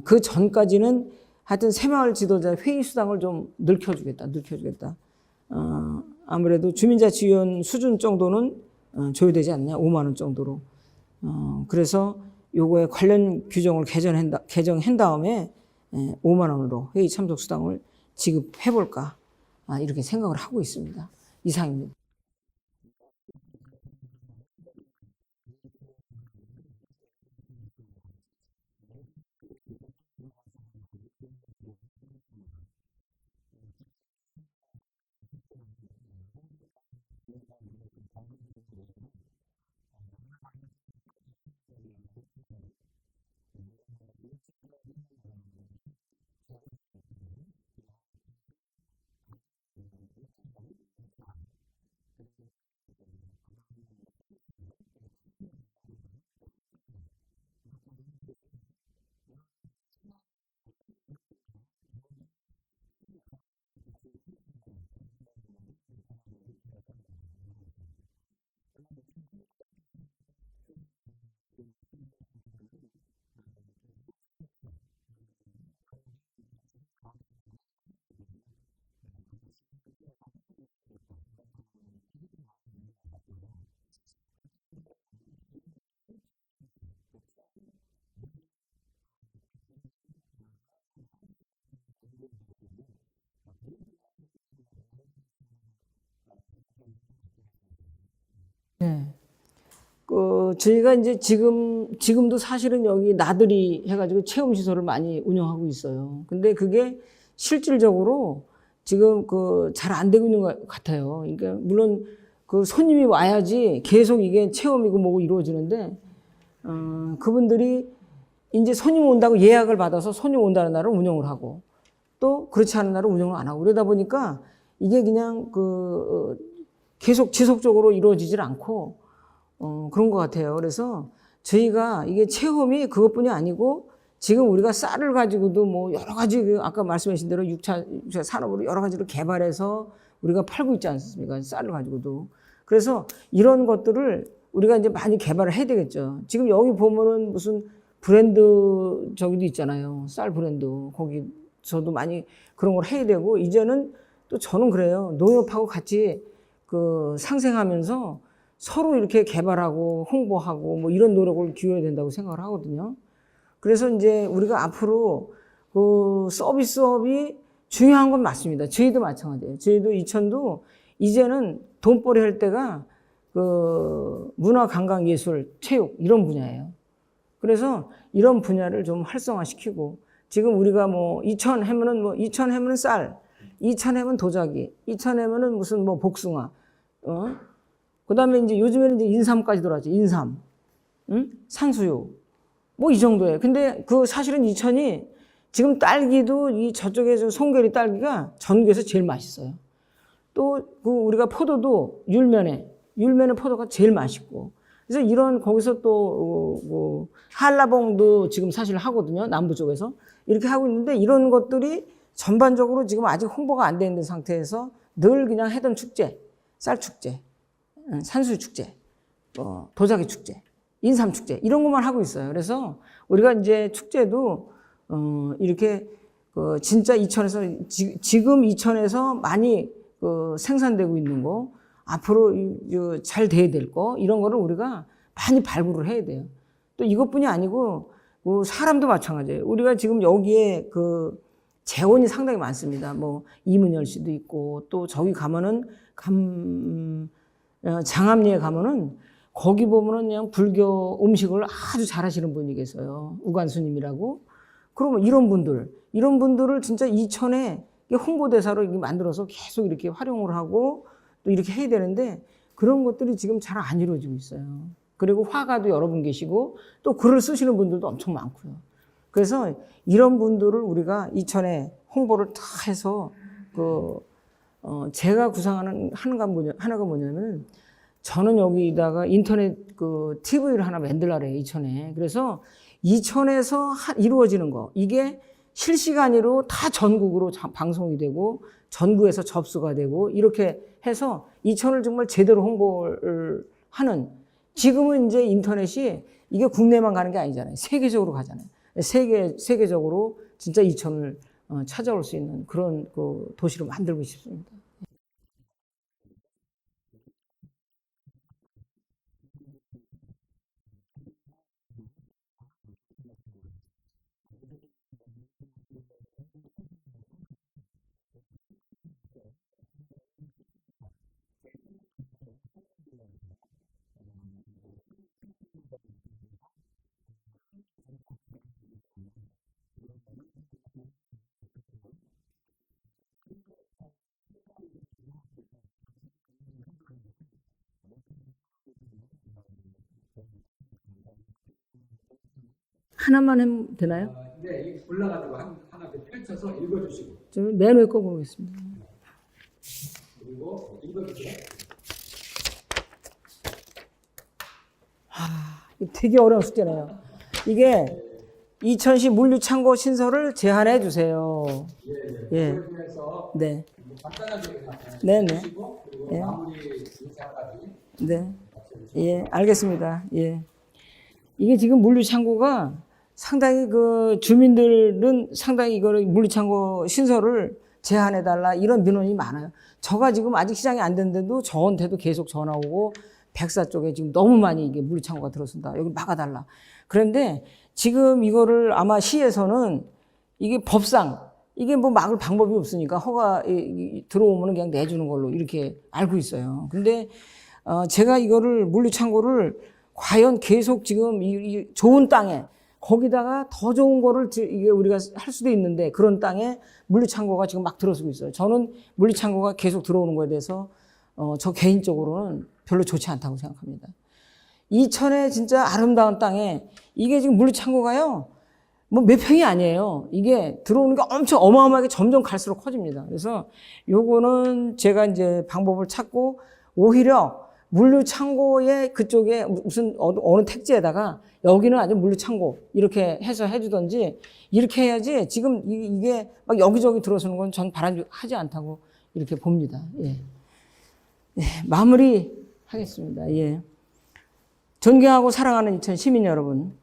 그 전까지는 하여튼 새마을 지도자 회의 수당을 좀 늘려주겠다. 아무래도 주민자 지원 수준 정도는 줘야 되지 않냐. 5만 원 정도로. 그래서 요거에 관련 규정을 개정한 다음에 5만 원으로 회의 참석 수당을 지급해 볼까 이렇게 생각을 하고 있습니다. 이상입니다. 저희가 이제 지금도 사실은 여기 나들이 해가지고 체험시설을 많이 운영하고 있어요. 근데 그게 실질적으로 지금 잘 안 되고 있는 것 같아요. 그러니까 물론 손님이 와야지 계속 이게 체험이고 뭐고 이루어지는데, 그분들이 이제 손님 온다고 예약을 받아서 손님 온다는 날은 운영을 하고 또 그렇지 않은 날은 운영을 안 하고 그러다 보니까 이게 그냥 계속 지속적으로 이루어지질 않고 그런 것 같아요. 그래서 저희가 이게 체험이 그것뿐이 아니고 지금 우리가 쌀을 가지고도 뭐 여러 가지 아까 말씀하신 대로 6차 산업으로 여러 가지로 개발해서 우리가 팔고 있지 않습니까? 쌀을 가지고도. 그래서 이런 것들을 우리가 이제 많이 개발을 해야 되겠죠. 지금 여기 보면은 무슨 브랜드 저기도 있잖아요. 쌀 브랜드. 거기 저도 많이 그런 걸 해야 되고 이제는 또 저는 그래요. 농협하고 같이 상생하면서 서로 이렇게 개발하고 홍보하고 뭐 이런 노력을 기울여야 된다고 생각을 하거든요. 그래서 이제 우리가 앞으로 서비스업이 중요한 건 맞습니다. 저희도 마찬가지예요. 저희도 이천도 이제는 돈벌이 할 때가 문화, 관광, 예술, 체육 이런 분야예요. 그래서 이런 분야를 좀 활성화시키고 지금 우리가 뭐 이천 하면은 쌀, 이천 하면 도자기, 이천 하면은 무슨 뭐 복숭아, 그다음에 이제 요즘에는 이제 인삼까지 들어왔죠. 인삼, 산수유, 뭐 이 정도예요. 근데 사실은 이천이 지금 딸기도 저쪽에 송계리 딸기가 전국에서 제일 맛있어요. 또 우리가 포도도 율면에 포도가 제일 맛있고. 그래서 거기서 또 한라봉도 지금 사실 하거든요. 남부 쪽에서 이렇게 하고 있는데 이런 것들이 전반적으로 지금 아직 홍보가 안 돼 있는 상태에서 늘 그냥 하던 축제, 쌀 축제, 산수유 축제, 도자기 축제, 인삼 축제 이런 것만 하고 있어요. 그래서 우리가 이제 축제도 이렇게 진짜 이천에서 지금 이천에서 많이 생산되고 있는 거 앞으로 잘 돼야 될 거 이런 거를 우리가 많이 발굴을 해야 돼요. 또 이것뿐이 아니고 사람도 마찬가지예요. 우리가 지금 여기에 재원이 상당히 많습니다. 뭐 이문열 씨도 있고 또 저기 가면은 장암리에 가면은 거기 보면은 그냥 불교 음식을 아주 잘하시는 분이 계세요. 우관스님이라고. 그러면 이런 분들을 진짜 이천에 홍보대사로 만들어서 계속 이렇게 활용을 하고 또 이렇게 해야 되는데 그런 것들이 지금 잘 안 이루어지고 있어요. 그리고 화가도 여러 분 계시고 또 글을 쓰시는 분들도 엄청 많고요. 그래서 이런 분들을 우리가 이천에 홍보를 다 해서 제가 구상하는 하나가 뭐냐면 저는 여기다가 인터넷 TV를 하나 만들라래요, 이천에. 그래서 이천에서 이루어지는 거, 이게 실시간으로 다 전국으로 방송이 되고 전국에서 접수가 되고 이렇게 해서 이천을 정말 제대로 홍보를 하는 지금은 이제 인터넷이 이게 국내만 가는 게 아니잖아요. 세계적으로 가잖아요. 세계적으로 진짜 이천을 찾아올 수 있는 그런 도시로 만들고 싶습니다. 하나만 하면 되나요? 네, 이 골라가지고 하나 펼쳐서 읽어주시고 좀 맨 위에 거 보겠습니다. 그리고 읽어주세요. 되게 어려운 숙제네요. 이게 이천시 물류창고 신설을 제한해 주세요. 예. 그에 대해서 네. 간단하게 네네. 해주시고 그리고 예. 마무리 인사까지 네. 예, 알겠습니다. 예. 이게 지금 물류창고가 상당히 주민들은 상당히 이거를 물류창고 신설을 제한해달라 이런 민원이 많아요. 저가 지금 아직 시장이 안 됐는데도 저한테도 계속 전화 오고 백사 쪽에 지금 너무 많이 이게 물류창고가 들어선다. 여기 막아달라. 그런데 지금 이거를 아마 시에서는 이게 법상 이게 뭐 막을 방법이 없으니까 들어오면 그냥 내주는 걸로 이렇게 알고 있어요. 근데 제가 이거를 물류창고를 과연 계속 지금 이 좋은 땅에 거기다가 더 좋은 거를 이게 우리가 할 수도 있는데 그런 땅에 물류창고가 지금 막 들어서고 있어요. 저는 물류창고가 계속 들어오는 거에 대해서 저 개인적으로는 별로 좋지 않다고 생각합니다. 이천의 진짜 아름다운 땅에 이게 지금 물류창고가요. 뭐 몇 평이 아니에요. 이게 들어오는 게 엄청 어마어마하게 점점 갈수록 커집니다. 그래서 요거는 제가 이제 방법을 찾고 오히려 물류창고의 그쪽에 무슨 어느 택지에다가 여기는 아주 물류창고 이렇게 해서 해주던지 이렇게 해야지 지금 이게 막 여기저기 들어서는 건 전 바람직하지 않다고 이렇게 봅니다. 예. 예, 마무리 하겠습니다. 예. 존경하고 사랑하는 이천 시민 여러분.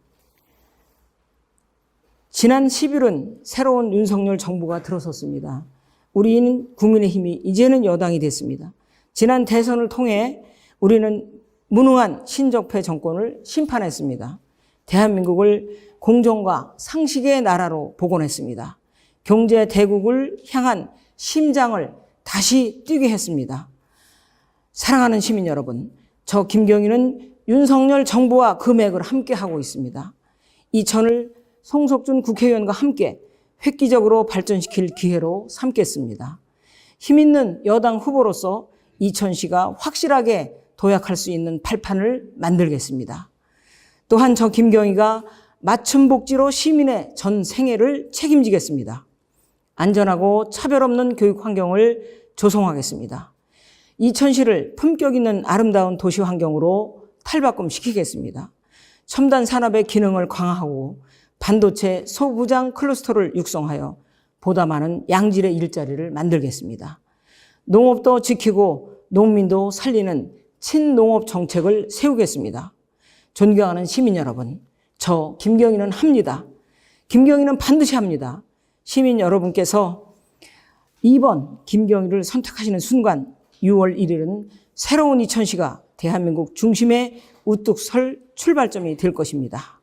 지난 10일은 새로운 윤석열 정부가 들어섰습니다. 우리는 국민의힘이 이제는 여당이 됐습니다. 지난 대선을 통해 우리는 무능한 신적폐 정권을 심판했습니다. 대한민국을 공정과 상식의 나라로 복원했습니다. 경제 대국을 향한 심장을 다시 뛰게 했습니다. 사랑하는 시민 여러분, 저 김경희는 윤석열 정부와 금액을 함께하고 있습니다. 이천을 송석준 국회의원과 함께 획기적으로 발전시킬 기회로 삼겠습니다. 힘있는 여당 후보로서 이천시가 확실하게 도약할 수 있는 발판을 만들겠습니다. 또한 저 김경희가 맞춤 복지로 시민의 전 생애를 책임지겠습니다. 안전하고 차별 없는 교육 환경을 조성하겠습니다. 이천시를 품격 있는 아름다운 도시 환경으로 탈바꿈시키겠습니다. 첨단 산업의 기능을 강화하고 반도체 소부장 클러스터를 육성하여 보다 많은 양질의 일자리를 만들겠습니다. 농업도 지키고 농민도 살리는 친농업 정책을 세우겠습니다. 존경하는 시민 여러분, 저 김경희는 합니다. 김경희는 반드시 합니다. 시민 여러분께서 2번 김경희를 선택하시는 순간 6월 1일은 새로운 이천시가 대한민국 중심에 우뚝 설 출발점이 될 것입니다.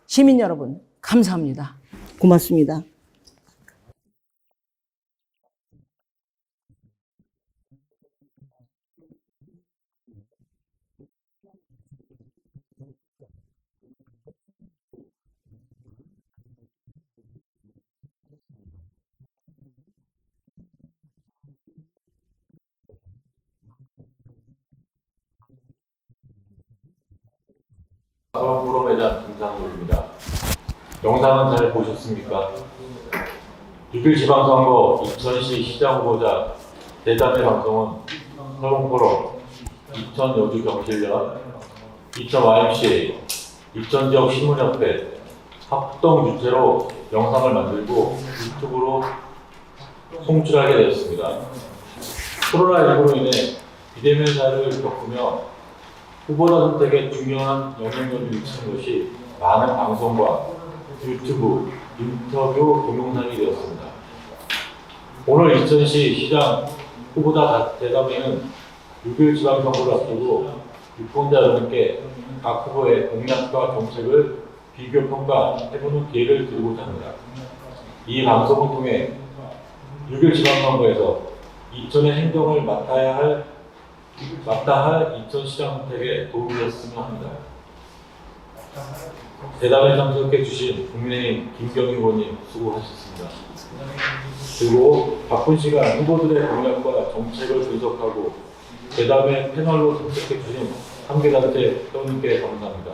시민 여러분, 감사합니다. 고맙습니다. 프로매장 김상국입니다. 영상은 잘 보셨습니까? 6일 지방선거 이천시 시장 후보자 대담회 방송은 서울포럼, 이천 여주 경실련, 이천 YMCA, 이천 지역 신문협회 합동 주체로 영상을 만들고 유튜브로 송출하게 되었습니다. 코로나19로 인해 비대면 사회를 겪으며 후보자 선택에 중요한 영향력을 미치는 것이 많은 방송과 유튜브, 인터뷰 동영상이 되었습니다. 오늘 이천시 시장 후보자 대담회는 6일 지방선거를 앞두고 유권자 여러분께 각 후보의 공약과 정책을 비교 평가해보는 기회를 드리고자 합니다. 이 방송을 통해 6일 지방선거에서 이천의 행정을 맡아야 할 이천시장 선택에 도움이 됐으면 합니다. 대담에 참석해 주신 국민의힘 김경희 의원님 수고하셨습니다. 그리고 바쁜 시간 후보들의 공약과 정책을 분석하고 대담에 패널로 참석해 주신 한계단체 회원님께 감사합니다.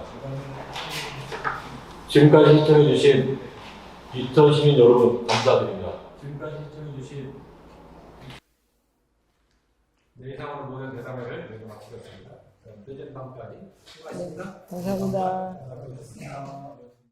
지금까지 시청해 주신 이천 시민 여러분 감사드립니다. 지금까지 시청해주신 네, 이상으로 모든 대담회를 모두 마치겠습니다. 그럼 늦은 밤까지 수고하셨습니다. 감사합니다. 감사합니다.